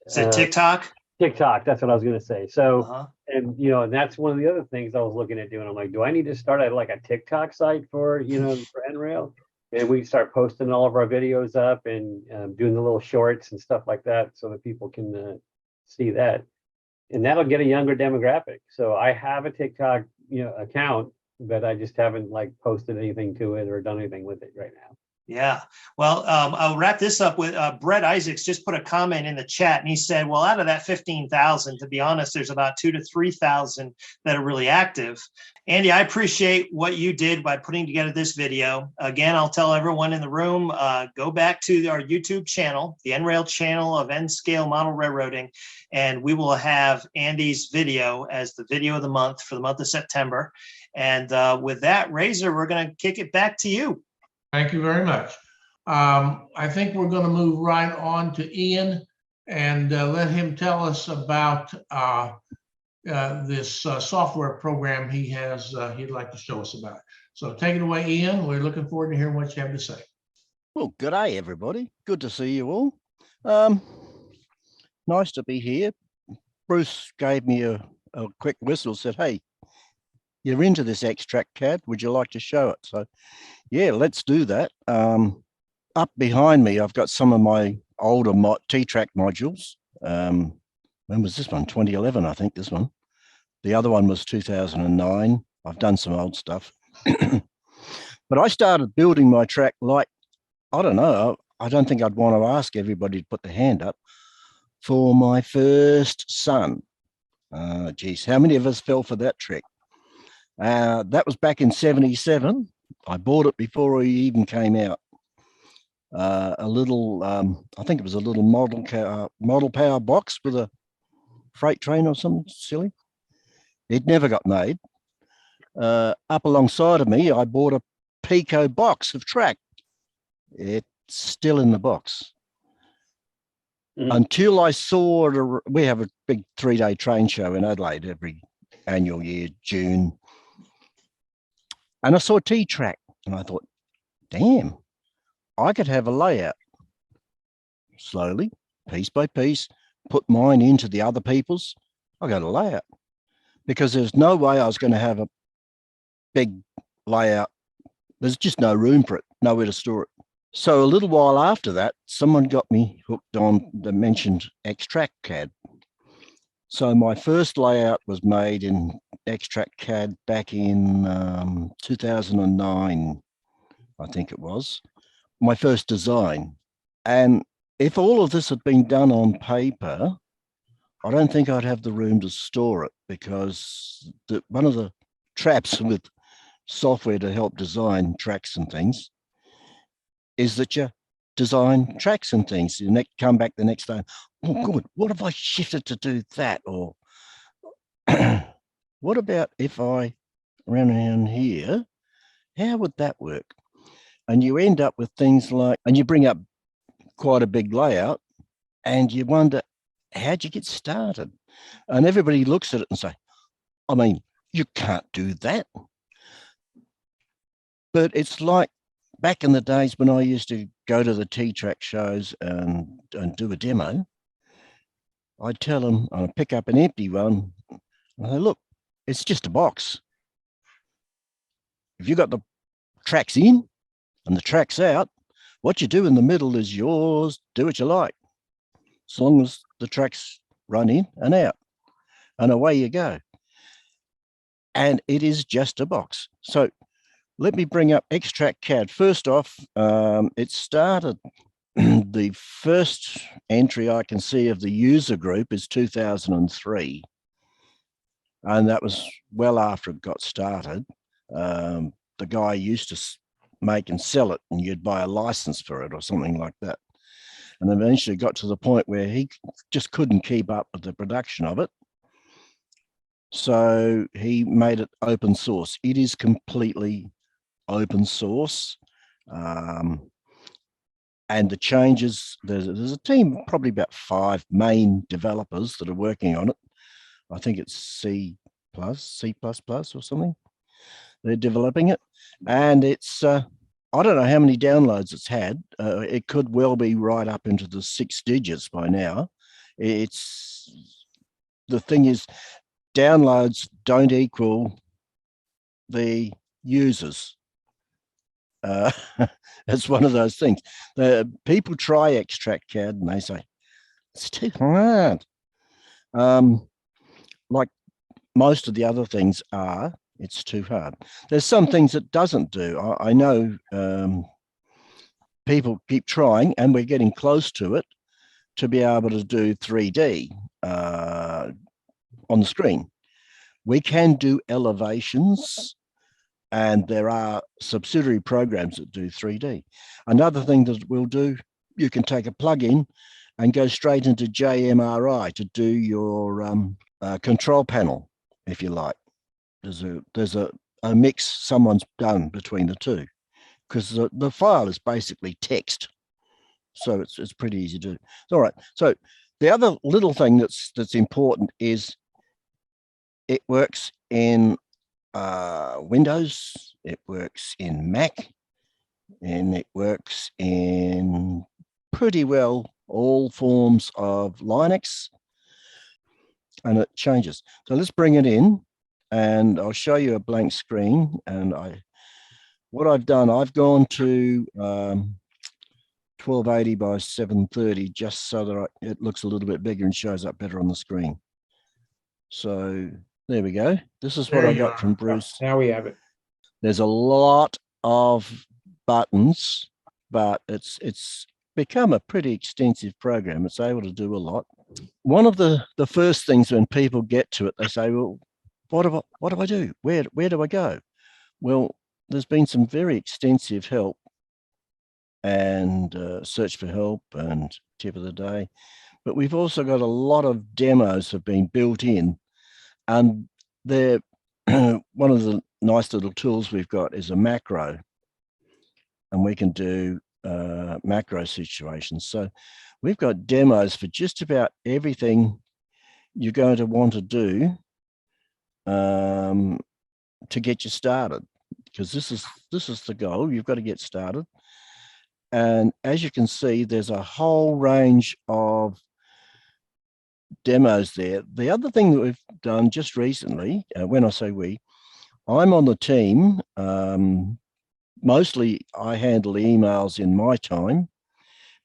is it TikTok? TikTok, that's what I was going to say. So, and and that's one of the other things I was looking at doing. I'm like, do I need to start at like a TikTok site for for NRail? And we start posting all of our videos up and doing the little shorts and stuff like that, so that people can see that, and that'll get a younger demographic. So I have a TikTok account, but I just haven't like posted anything to it or done anything with it right now. Yeah. Well, I'll wrap this up with Brett Isaacs just put a comment in the chat, and he said, well, out of that 15,000, to be honest, there's about 2,000 to 3,000 that are really active. Andy, I appreciate what you did by putting together this video. Again, I'll tell everyone in the room, go back to our YouTube channel, the NRail channel of N-Scale Model Railroading, and we will have Andy's video as the video of the month for the month of September. And with that, Razor, we're going to kick it back to you. Thank you very much. I think we're going to move right on to Ian and let him tell us about this software program he has, he'd like to show us about. So take it away, Ian. We're looking forward to hearing what you have to say. Well, good day, everybody. Good to see you all. Nice to be here. Bruce gave me a quick whistle, said, hey, you're into this X-Track CAD. Would you like to show it? So, yeah, let's do that. Up behind me, I've got some of my older T-TRAK modules. When was this one? 2011, I think, this one. The other one was 2009. I've done some old stuff. But I started building my track like, I don't know, I don't think I'd want to ask everybody to put their hand up, for my first son. Geez, how many of us fell for that trick? That was back in 77. I bought it before he even came out. A little, I think it was a little model power box with a freight train or something silly. It never got made. Up alongside of me, I bought a Pico box of track. It's still in the box. Until I saw, we have a big 3-day train show in Adelaide every annual year, June. And I saw T-TRAK and I thought, damn, I could have a layout. Slowly, piece by piece, put mine into the other people's. I got a layout because there's no way I was going to have a big layout. There's just no room for it, nowhere to store it. So a little while after that, someone got me hooked on the mentioned X-Track CAD. So my first layout was made in X-Track CAD back in 2009, I think it was, my first design. And if all of this had been done on paper, I don't think I'd have the room to store it, because one of the traps with software to help design tracks and things is that you design tracks and things. You come back the next day, oh, good, what if I shifted to do that? Or what about if I ran around here? How would that work? And you end up with things like, and you bring up quite a big layout and you wonder, how'd you get started? And everybody looks at it and say, I mean, you can't do that. But it's like back in the days when I used to go to the T-TRAK shows and do a demo, I'd tell them, I'd pick up an empty one, and I say, look, it's just a box. If you got the tracks in and the tracks out, what you do in the middle is yours, do what you like, as long as the tracks run in and out, and away you go. and it is just a box. So let me bring up X-Track CAD. First off, it started, the first entry I can see of the user group is 2003. And that was well after it got started. The guy used to make and sell it, and you'd buy a license for it or something like that. And eventually got to the point where he just couldn't keep up with the production of it. So he made it open source. It is completely open source. And the changes, there's a team, probably about 5 main developers that are working on it. I think it's C++, C++ or something. They're developing it. And it's, I don't know how many downloads it's had. It could well be right up into the 6 digits by now. It's, the thing is, downloads don't equal the users. It's one of those things. People try X-Track CAD and they say, it's too hard. Like most of the other things are, it's too hard. There's some things it doesn't do. I know people keep trying, and we're getting close to it, to be able to do 3D on the screen. We can do elevations, and there are subsidiary programs that do 3D. Another thing that we'll do, you can take a plug-in and go straight into JMRI to do your control panel, if you like. There's a mix someone's done between the two, because the file is basically text. So it's pretty easy to do. All right. So the other little thing that's important is it works in Windows, it works in Mac, and it works in pretty well all forms of Linux, and it changes. So let's bring it in, and I'll show you a blank screen. And what I've done, I've gone to 1280 by 730 just so that it looks a little bit bigger and shows up better on the screen. So there we go. This is what I got from Bruce. Now we have it. There's a lot of buttons, but it's become a pretty extensive program. It's able to do a lot. One of the first things when people get to it, they say, well, what do I do? Where do I go? Well, there's been some very extensive help and search for help and tip of the day. But we've also got a lot of demos have been built in, and they're one of the nice little tools we've got is a macro, and we can do macro situations. So we've got demos for just about everything you're going to want to do to get you started, because this is the goal. You've got to get started. And as you can see, there's a whole range of demos there. The other thing that we've done just recently, when I say we, I'm on the team. Mostly I handle emails in my time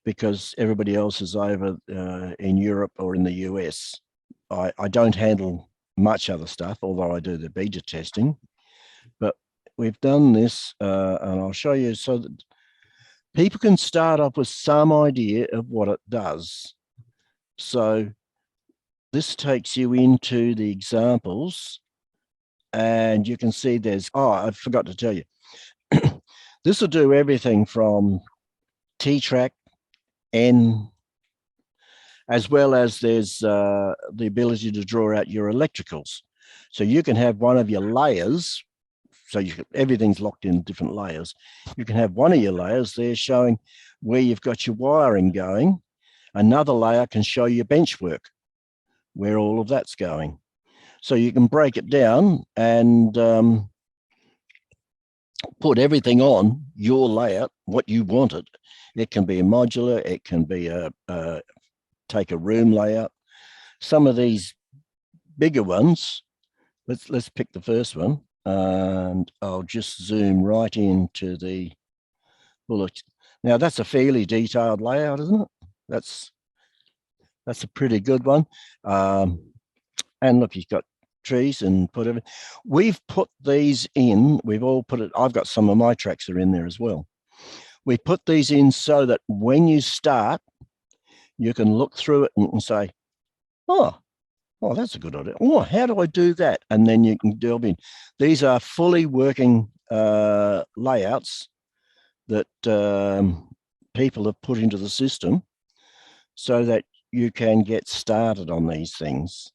because everybody else is over in Europe or in the US. I don't handle much other stuff, although I do the beta testing. But we've done this, and I'll show you so that people can start off with some idea of what it does. So this takes you into the examples, and you can see there's, I forgot to tell you, this will do everything from T-TRAK, N, as well as there's the ability to draw out your electricals. So you can have one of your layers, so everything's locked in different layers. You can have one of your layers there showing where you've got your wiring going. Another layer can show your bench work, where all of that's going. So you can break it down and put everything on your layout, what you wanted. It can be a modular, it can be take a room layout. Some of these bigger ones, let's pick the first one, and I'll just zoom right into the bullet. Now that's a fairly detailed layout, isn't it? That's a pretty good one. And look, he's got trees and put everything. We've put these in, we've all put it, I've got some of my tracks are in there as well. We put these in so that when you start, you can look through it and say, oh, that's a good idea. Oh, how do I do that? And then you can delve in. These are fully working layouts that people have put into the system so that you can get started on these things.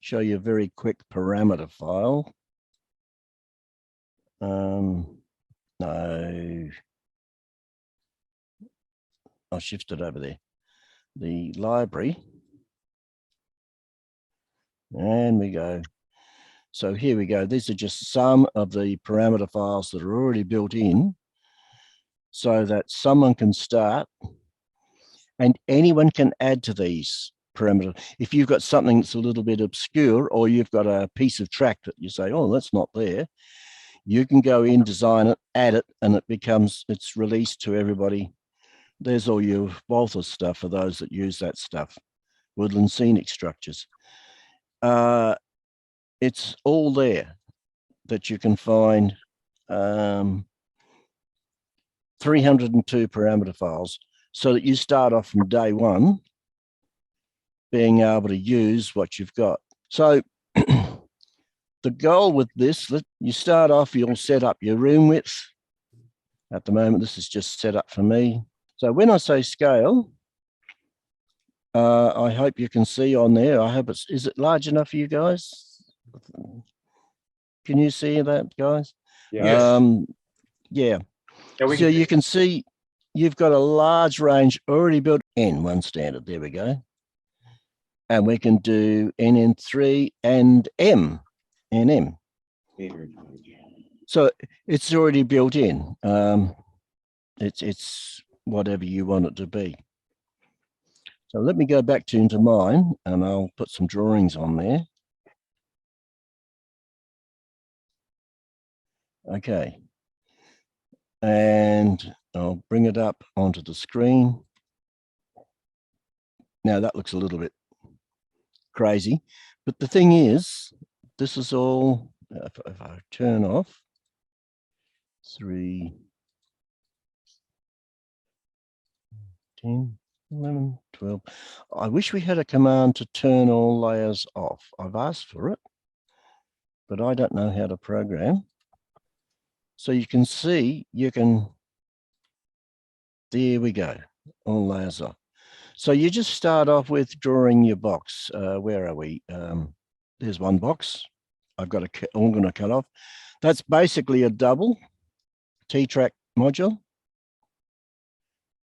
Show you a very quick parameter file. No, I'll shift it over there. The library. And we go. So here we go. These are just some of the parameter files that are already built in so that someone can start and anyone can add to these parameters. If you've got something that's a little bit obscure or you've got a piece of track that you say, oh, that's not there, you can go in, design it, add it, and it's released to everybody. There's all your Walther stuff for those that use that stuff, woodland scenic structures. It's all there that you can find 302 parameter files so that you start off from day one being able to use what you've got. So the goal with this, you start off, you'll set up your room width. At the moment, this is just set up for me. So when I say scale, I hope you can see on there. I hope is it large enough for you guys? Can you see that, guys? Yeah. Yeah. So you can see you've got a large range already built in N1 standard. There we go. And we can do NN3 and NM. So it's already built in. It's whatever you want it to be. So let me go back into mine and I'll put some drawings on there. Okay. And I'll bring it up onto the screen. Now that looks a little bit crazy, but the thing is, this is all, if I turn off 3, 10, 11, 12. I wish we had a command to turn all layers off. I've asked for it, but I don't know how to program. So you can see, there we go, all layers off. So you just start off with drawing your box. Where are we? There's one box. I'm going to cut off. That's basically a double T-TRAK module.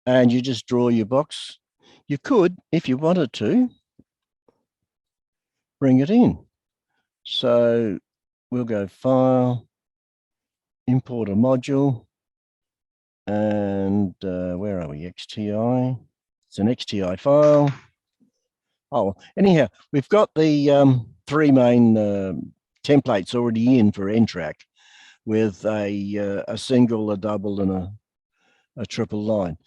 And you just draw your box. You could, if you wanted to, bring it in. So we'll go File, Import a module, and where are we? XTI. It's an XTI file. Oh, anyhow, we've got the 3 main templates already in for NTRAK with a single, a double, and a triple line.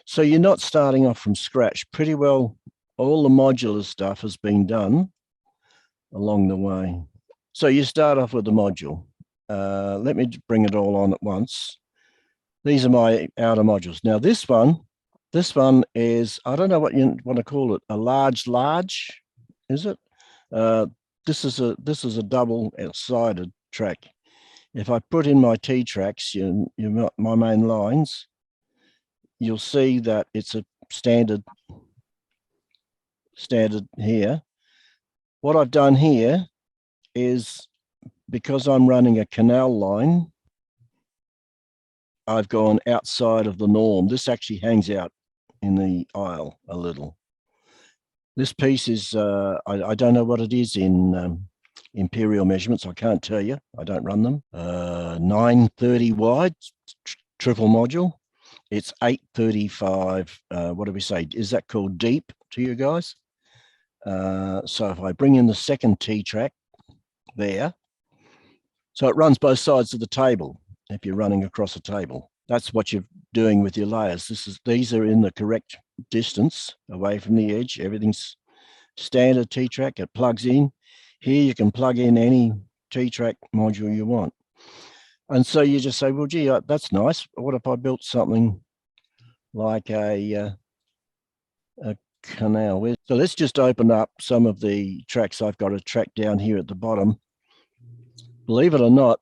So you're not starting off from scratch. Pretty well, all the modular stuff has been done along the way. So you start off with the module. Let me bring it all on at once. These are my outer modules. Now this one is, I don't know what you want to call it, a large, is it? This is a double-sided track. If I put in my T-TRAKs, my main lines, you'll see that it's a standard here. What I've done here is, because I'm running a canal line, I've gone outside of the norm. This actually hangs out in the aisle a little. This piece is, I don't know what it is in imperial measurements. I can't tell you. I don't run them. 930 wide, triple module. It's 835. What do we say? Is that called deep to you guys? So if I bring in the second T-TRAK there, so it runs both sides of the table. If you're running across a table, that's what you're doing with your layers. These are in the correct distance away from the edge. Everything's standard T-TRAK. It plugs in. Here you can plug in any T-TRAK module you want. And so you just say, well, gee, that's nice. What if I built something like a canal? So let's just open up some of the tracks. I've got a track down here at the bottom. Believe it or not,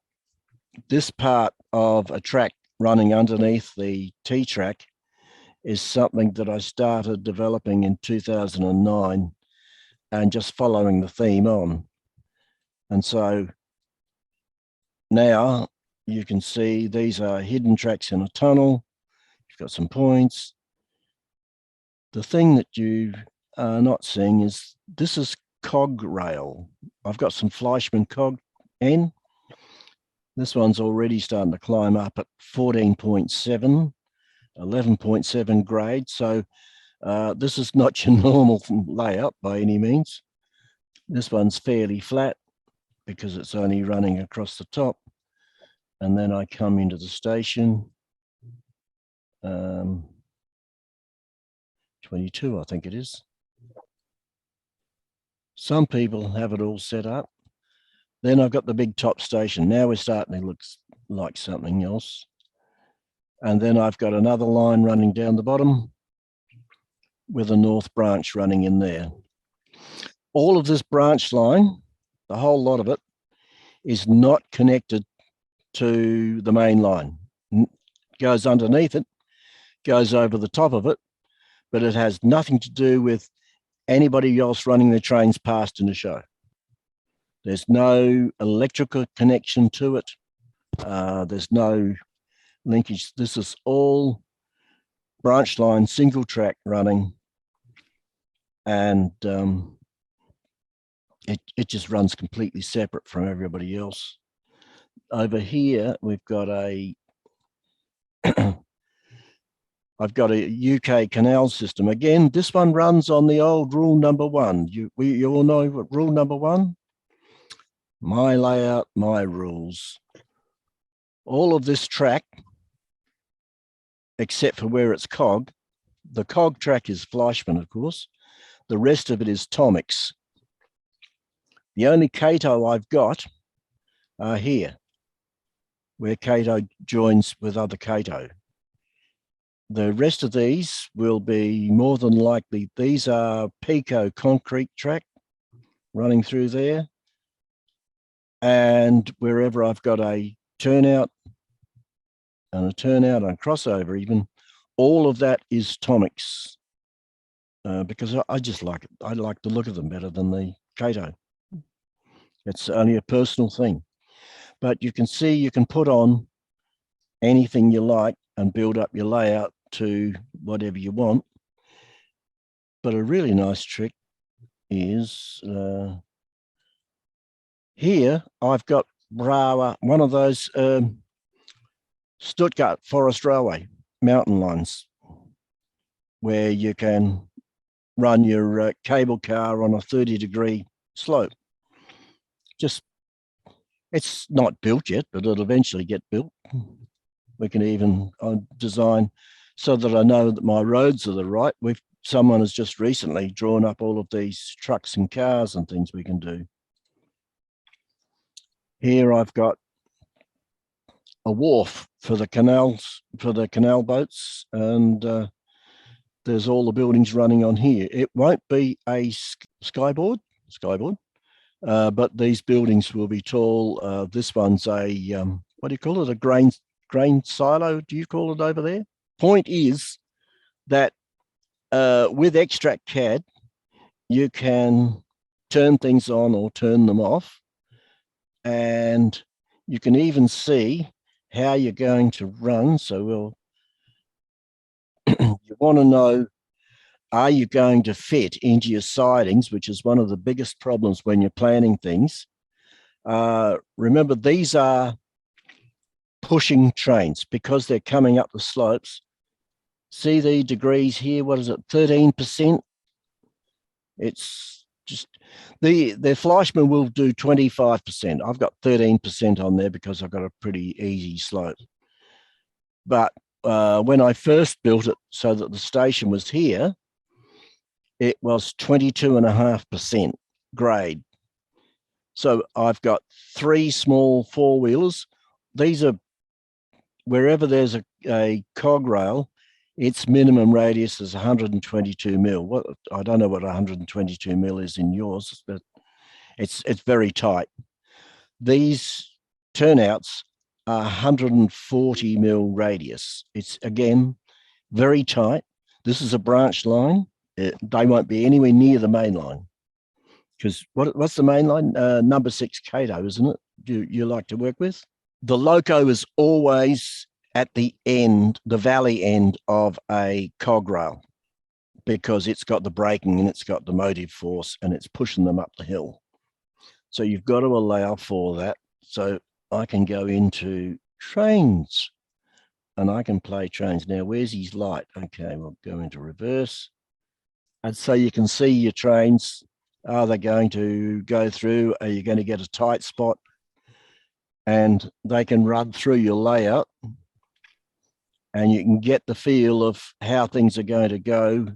this part of a track running underneath the T-TRAK is something that I started developing in 2009 and just following the theme on. And so now you can see these are hidden tracks in a tunnel. You've got some points. The thing that you are not seeing is this is cog rail. I've got some Fleischmann cog N. This one's already starting to climb up at 14.7, 11.7 grade. So this is not your normal layout by any means. This one's fairly flat because it's only running across the top. And then I come into the station. 22, I think it is. Some people have it all set up. Then I've got the big top station. Now we're starting to look like something else. And then I've got another line running down the bottom with a north branch running in there. All of this branch line, the whole lot of it, is not connected to the main line. Goes underneath it, goes over the top of it, but it has nothing to do with anybody else running the trains past in the show. There's no electrical connection to it. There's no linkage. This is all branch line, single track running, and it just runs completely separate from everybody else. Over here, we've got a I've got a UK canal system. Again, this one runs on the old rule number 1. You all know what rule number 1? My layout, my rules. All of this track, except for where it's cog, the cog track is Fleischmann, of course. The rest of it is Tomix. The only Kato I've got are here, where Kato joins with other Kato. The rest of these will be more than likely, these are Pico concrete track running through there. And wherever I've got a turnout and a turnout and crossover even, all of that is Tomix because I just like it. I like the look of them better than the Kato. It's only a personal thing. But you can see you can put on anything you like and build up your layout to whatever you want. But a really nice trick is here I've got one of those Stuttgart Forest Railway mountain lines where you can run your cable car on a 30-degree slope. Just, it's not built yet, but it'll eventually get built. We can even design so that I know that my roads are the right. Someone has just recently drawn up all of these trucks and cars and things we can do. Here I've got a wharf for the canals, for the canal boats, and there's all the buildings running on here. It won't be a skyboard, but these buildings will be tall. This one's a, what do you call it? A grain silo, do you call it over there? Point is that with Extract CAD, you can turn things on or turn them off. And you can even see how you're going to run. So you want to know, are you going to fit into your sidings, which is one of the biggest problems when you're planning things. Remember, these are pushing trains because they're coming up the slopes. See the degrees here, what is it, 13%? It's just, the Fleischmann will do 25%. I've got 13% on there because I've got a pretty easy slope. But when I first built it so that the station was here, it was 22.5% grade. So I've got 3 small 4-wheelers. These are wherever there's a cog rail, its minimum radius is 122 mil. What I don't know what 122 mil is in yours, but it's very tight. These turnouts are 140 mil radius. It's again very tight. This is a branch line. They won't be anywhere near the main line, because what's the main line? Number 6 Cato, isn't it? You like to work with? The loco is always at the end, the valley end of a cog rail, because it's got the braking and it's got the motive force and it's pushing them up the hill. So you've got to allow for that. So I can go into trains and I can play trains. Now, where's his light? Okay, we'll go into reverse. And so you can see your trains. Are they going to go through? Are you going to get a tight spot? And they can run through your layout and you can get the feel of how things are going to go.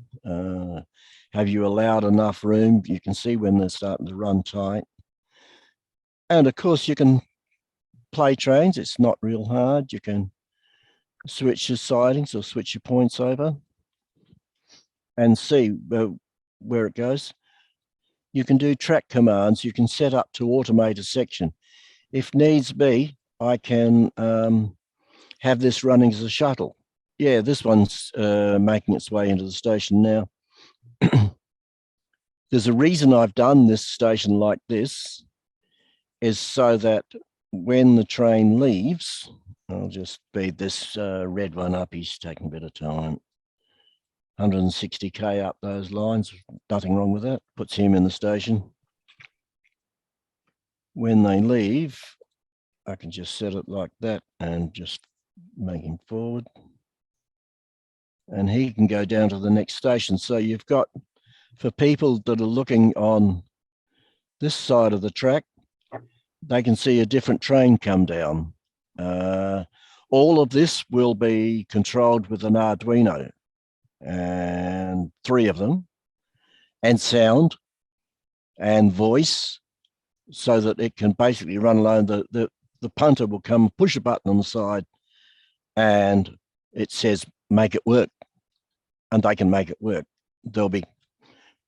Have you allowed enough room? You can see when they're starting to run tight. And of course you can play trains. It's not real hard. You can switch your sidings or switch your points over and see where it goes. You can do track commands. You can set up to automate a section. If needs be, I can have this running as a shuttle. Yeah, this one's making its way into the station now. There's a reason I've done this station like this, is so that when the train leaves, I'll just speed this red one up. He's taking a bit of time. 160k up those lines, nothing wrong with that. Puts him in the station. When they leave, I can just set it like that and just make him forward. And he can go down to the next station. So you've got, for people that are looking on this side of the track, they can see a different train come down. All of this will be controlled with an Arduino, and 3 of them, and sound and voice, so that it can basically run alone. The punter will come, push a button on the side, and it says, make it work. And they can make it work. There'll be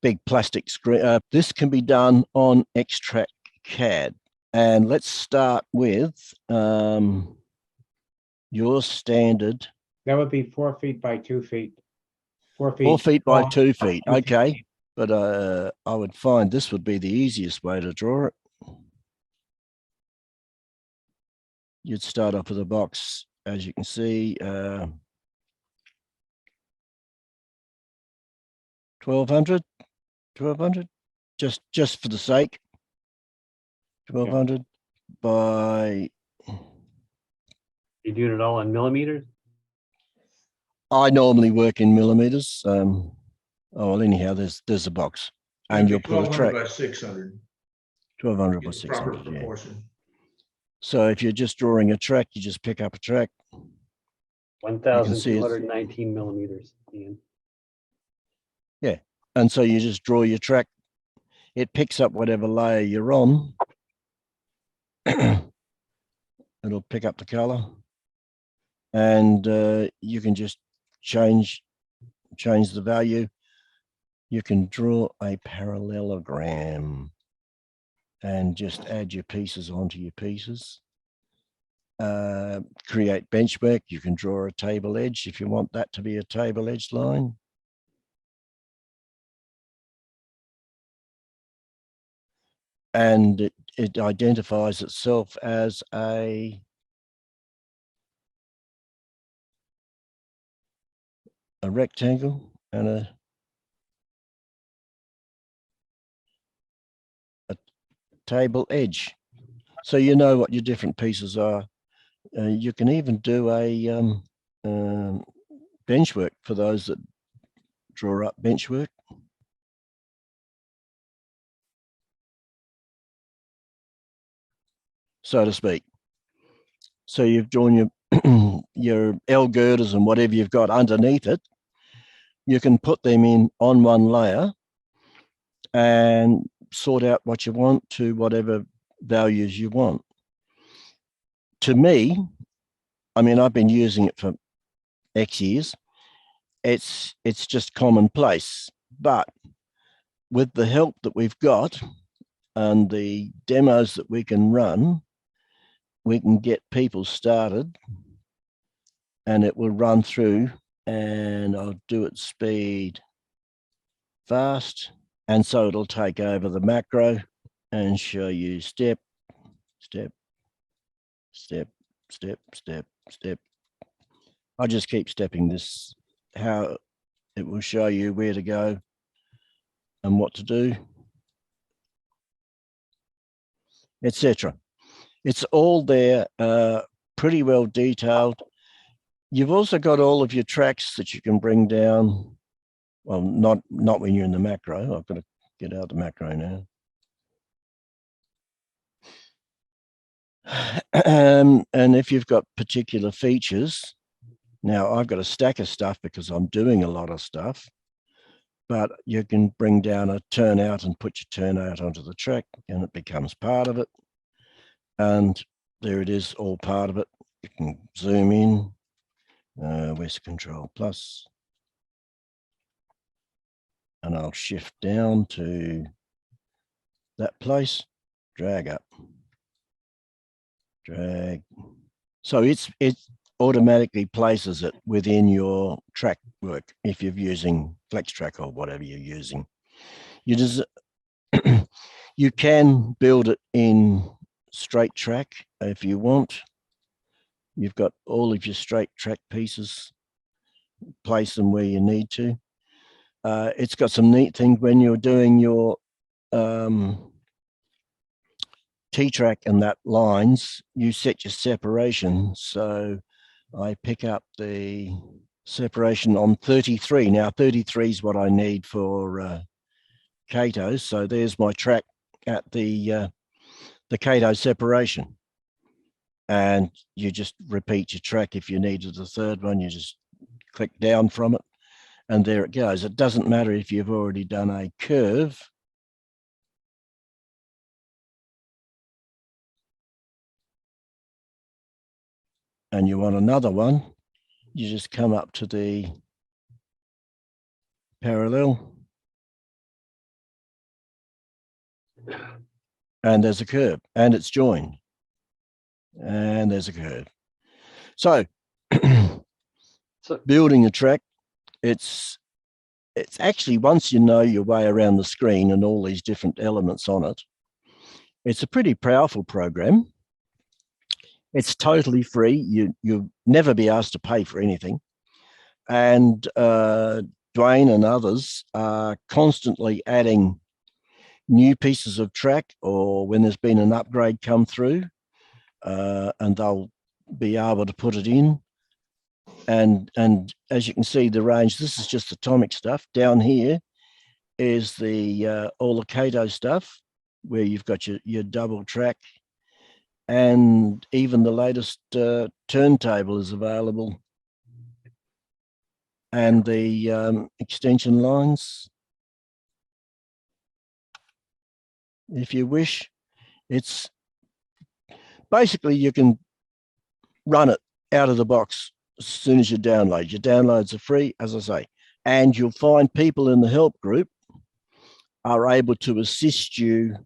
big plastic screen. This can be done on X-TRAK CAD. And let's start with your standard. That would be 4 feet by 2 feet. 4 feet. 4 feet by long, 2 feet. 2 feet Okay. deep. But I would find this would be the easiest way to draw it. You'd start off with a box, as you can see, 1200, just for the sake, 1200 by. You doing it all in millimeters? I normally work in millimeters. Oh, well, anyhow, there's a box, and you'll put a track. 1200 by 600. 1200 by Get the proper 600. Yeah. proportion. So if you're just drawing a track, you just pick up a track. 1,219 millimeters, Ian. Yeah, and so you just draw your track. It picks up whatever layer you're on. It'll pick up the color, and you can just change the value. You can draw a parallelogram and just add your pieces onto your pieces. Create benchwork. You can draw a table edge if you want that to be a table edge line. And it identifies itself as a rectangle and a table edge. So you know what your different pieces are. You can even do a bench work for those that draw up bench work. So to speak. So you've drawn your your L girders and whatever you've got underneath it. You can put them in on one layer and sort out what you want to whatever values you want. To me, I mean, I've been using it for X years. It's just commonplace, but with the help that we've got and the demos that we can run, we can get people started, and it will run through, and I'll do it speed fast. And so it'll take over the macro and show you step, step, step, step, step, step. I just keep stepping this, how it will show you where to go and what to do, etc. It's all there, pretty well detailed. You've also got all of your tracks that you can bring down. Well, not when you're in the macro. I've got to get out the macro now. And if you've got particular features, now I've got a stack of stuff because I'm doing a lot of stuff, but you can bring down a turnout and put your turnout onto the track, and it becomes part of it. And there it is, all part of it. You can zoom in, West Control Plus, and I'll shift down to that place, drag up, drag. So it automatically places it within your track work if you're using FlexTrack or whatever you're using. You just you can build it in straight track if you want. You've got all of your straight track pieces, place them where you need to. It's got some neat things when you're doing your T-TRAK and that lines, you set your separation. So I pick up the separation on 33. Now 33 is what I need for Cato. So there's my track at the Cato separation. And you just repeat your track. If you needed a third one, you just click down from it, and there it goes. It doesn't matter if you've already done a curve. And you want another one, you just come up to the parallel, and there's a curve, and it's joined, and there's a curve. So, building a track, it's actually, once you know your way around the screen and all these different elements on it, it's a pretty powerful program. It's totally free. You'll never be asked to pay for anything. And Dwayne and others are constantly adding new pieces of track, or when there's been an upgrade come through, and they'll be able to put it in. And as you can see, the range, this is just atomic stuff. Down here is the all the Cato stuff, where you've got your double track, and even the latest turntable is available, and the extension lines, if you wish. It's basically, you can run it out of the box as soon as you download. Your downloads are free, as I say, and you'll find people in the help group are able to assist you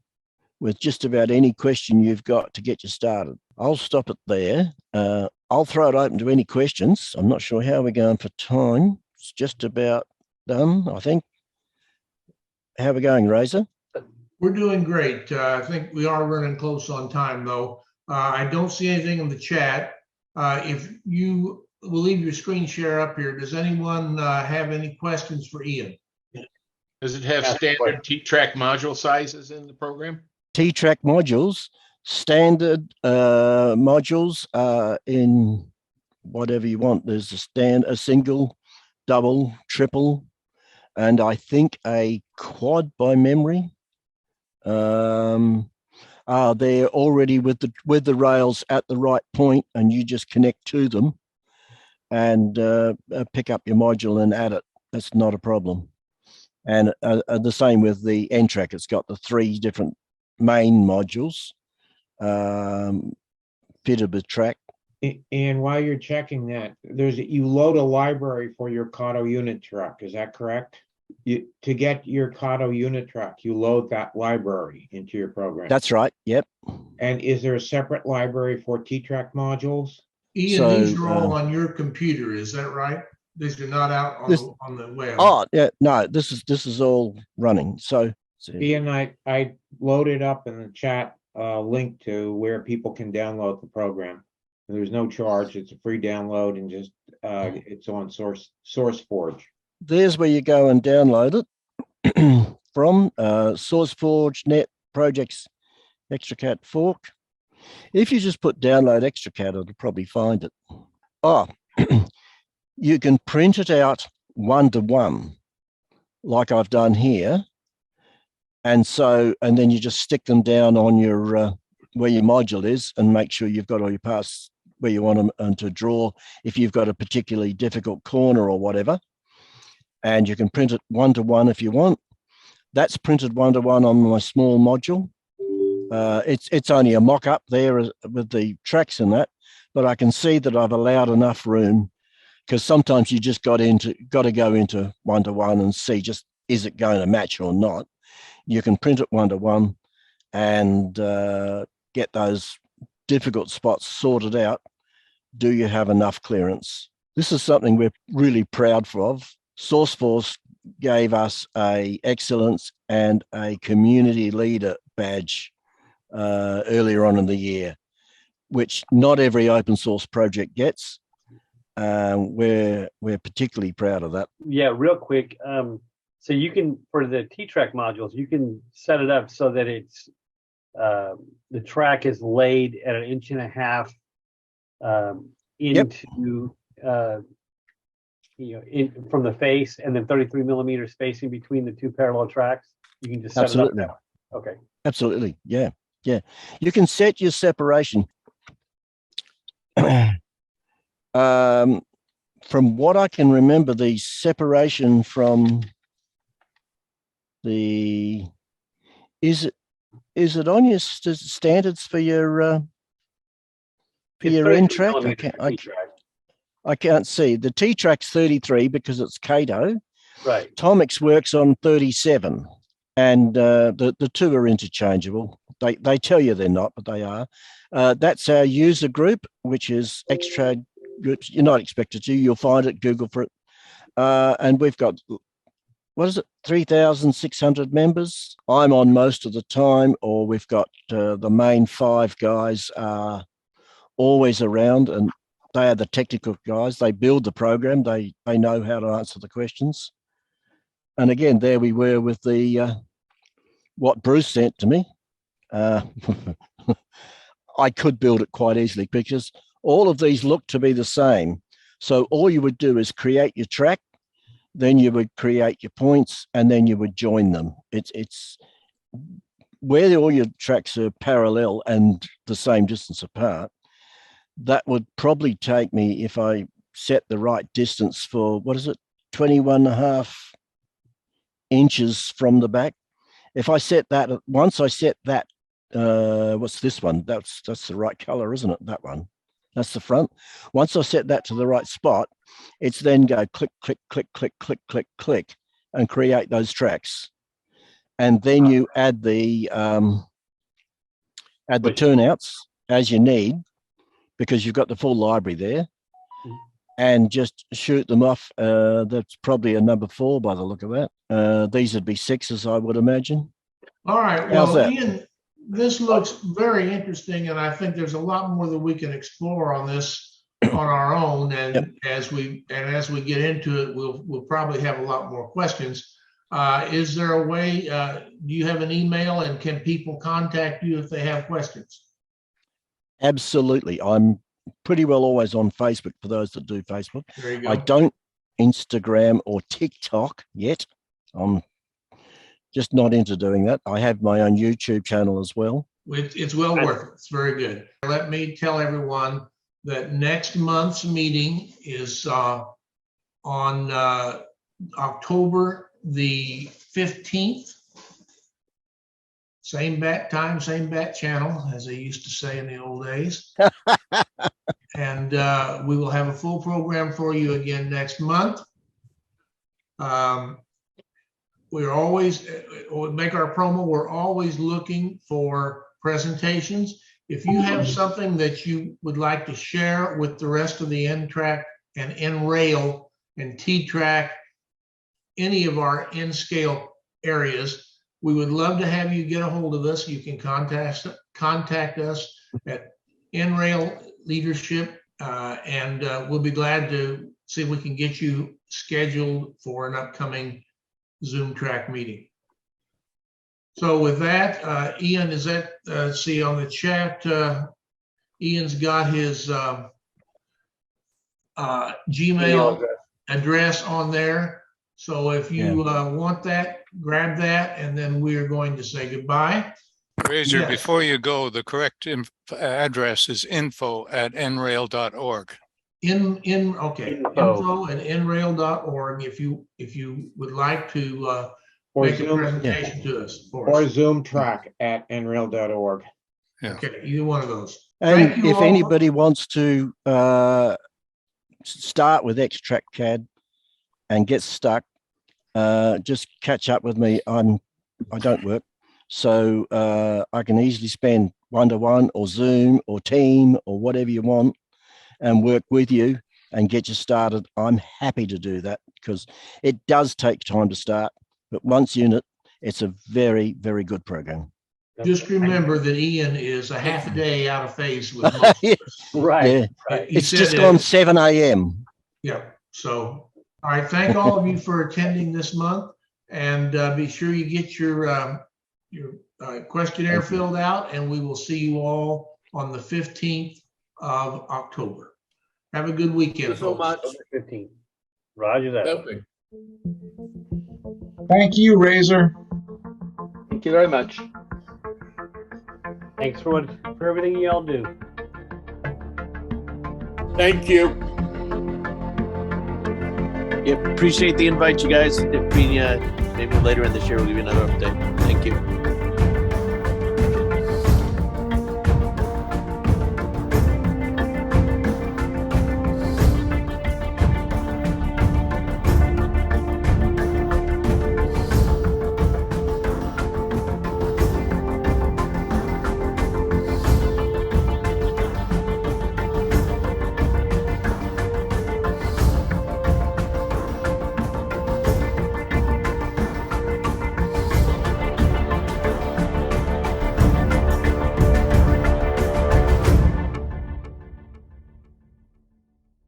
with just about any question you've got to get you started. I'll stop it there. I'll throw it open to any questions. I'm not sure how we're going for time. It's just about done, I think. How are we going, Razor? We're doing great. I think we are running close on time, though. I don't see anything in the chat. If you will leave your screen share up here, does anyone have any questions for Ian? Does it have standard T-TRAK module sizes in the program? T-TRAK modules, standard modules in whatever you want. There's a single, double, triple, and I think a quad by memory. They're already with the rails at the right point, and you just connect to them and pick up your module and add it. That's not a problem. And the same with the NRail. It's got the 3 different main modules, fitted with track. And while you're checking that, you load a library for your Kato unit truck, is that correct? To get your Kato unit truck, you load that library into your program. That's right. Yep. And is there a separate library for T-TRAK modules? Ian, these are all on your computer, is that right? These are not out on the web. Oh, yeah, no, this is all running. So Ian, I loaded up in the chat link to where people can download the program. There's no charge. It's a free download, and just it's on SourceForge. There's where you go and download it from SourceForge Net Projects Extracat Fork. If you just put download Extracat, it'll probably find it. Oh, you can print it out one-to-one, like I've done here. And then you just stick them down on your where your module is, and make sure you've got all your parts where you want them to draw. If you've got a particularly difficult corner or whatever, and you can print it one-to-one if you want. That's printed one-to-one on my small module. It's only a mock-up there with the tracks in that, but I can see that I've allowed enough room, because sometimes you just got to go into one-to-one and see just, is it going to match or not? You can print it one-to-one and get those difficult spots sorted out. Do you have enough clearance? This is something we're really proud of. SourceForge gave us a excellence and a community leader badge earlier on in the year, which not every open source project gets. We're particularly proud of that. Yeah, real quick. So you can, for the T-TRAK modules, you can set it up so that it's the track is laid at 1.5 inches into from the face, and then 33 millimeter spacing between the two parallel tracks. You can just set it up that way. Okay. Absolutely. Yeah. Yeah. You can set your separation. From what I can remember, the separation from the is it on your standards for your NTRAK? I can't see. The T-TRAK's 33 because it's Cato. Right. Tomix works on 37, and the two are interchangeable. They tell you they're not, but they are. That's our user group, which is extra groups. You're not expected to. You'll find it. Google for it. And we've got, 3,600 members. I'm on most of the time, or we've got the main 5 guys are always around, and they are the technical guys. They build the program. They know how to answer the questions. And again, there we were with the what Bruce sent to me. I could build it quite easily because all of these look to be the same. So all you would do is create your track, then you would create your points, and then you would join them. It's where all your tracks are parallel and the same distance apart. That would probably take me, if I set the right distance for, 21.5 inches from the back. If I set that, once I set that, what's this one? That's the right color, isn't it? That one. That's the front. Once I set that to the right spot, it's then go click, click, click, click, click, click, click, and create those tracks. And then you add the turnouts as you need, because you've got the full library there, and just shoot them off. That's probably a number 4 by the look of that. These would be 6s, I would imagine. All right. How's Well, that? Ian, this looks very interesting, and I think there's a lot more that we can explore on this on our own. And Yep. as we get into it, we'll probably have a lot more questions. Is there a way? Do you have an email, and can people contact you if they have questions? Absolutely. I'm pretty well always on Facebook for those that do Facebook. There you go. I don't Instagram or TikTok yet. I'm just not into doing that. I have my own YouTube channel as well. It's well worth it. It's very good. Let me tell everyone that next month's meeting is on October the 15th. Same bat time, same bat channel, as they used to say in the old days. And we will have a full program for you again next month. We're always, we'll make our promo, we're always looking for presentations. If you have something that you would like to share with the rest of the NTRaK and NRail and T-TRAK, any of our N-scale areas, we would love to have you get a hold of us. You can contact us at NRail Leadership, and we'll be glad to see if we can get you scheduled for an upcoming ZoomTRAK meeting. So with that, Ian, is that, see on the chat, Ian's got his Gmail address on there. So if you want that, grab that, and then we are going to say goodbye. Razor, Yes. before you go, the correct address is info@nrail.org. Okay, Info. info@nrail.org if you would like to Or make a Zoom, presentation to us. For or us. ZoomTRAK at NRail.org. Okay, either one of those. And Thank you if all. anybody wants to start with X-Track CAD and get stuck, just catch up with me. I don't work, so I can easily spend one-to-one or Zoom or Team or whatever you want and work with you and get you started. I'm happy to do that because it does take time to start, but once in it, it's a very, very good program. Just remember that Ian is a half a day out of phase with most of us. Right. Yeah, Right. He it's said just that- gone 7 a.m. Yeah, so, all right, thank all of you for attending this month, and be sure you get your questionnaire Thank you. filled out, and we will see you all on the 15th of October. Have a good weekend, folks. 15. Roger that. Perfect. Thank you, Razor. Thank you very much. Thanks for everything y'all do. Thank you. Yep, appreciate the invite, you guys. If we maybe later in this year we'll give you another update. Thank you.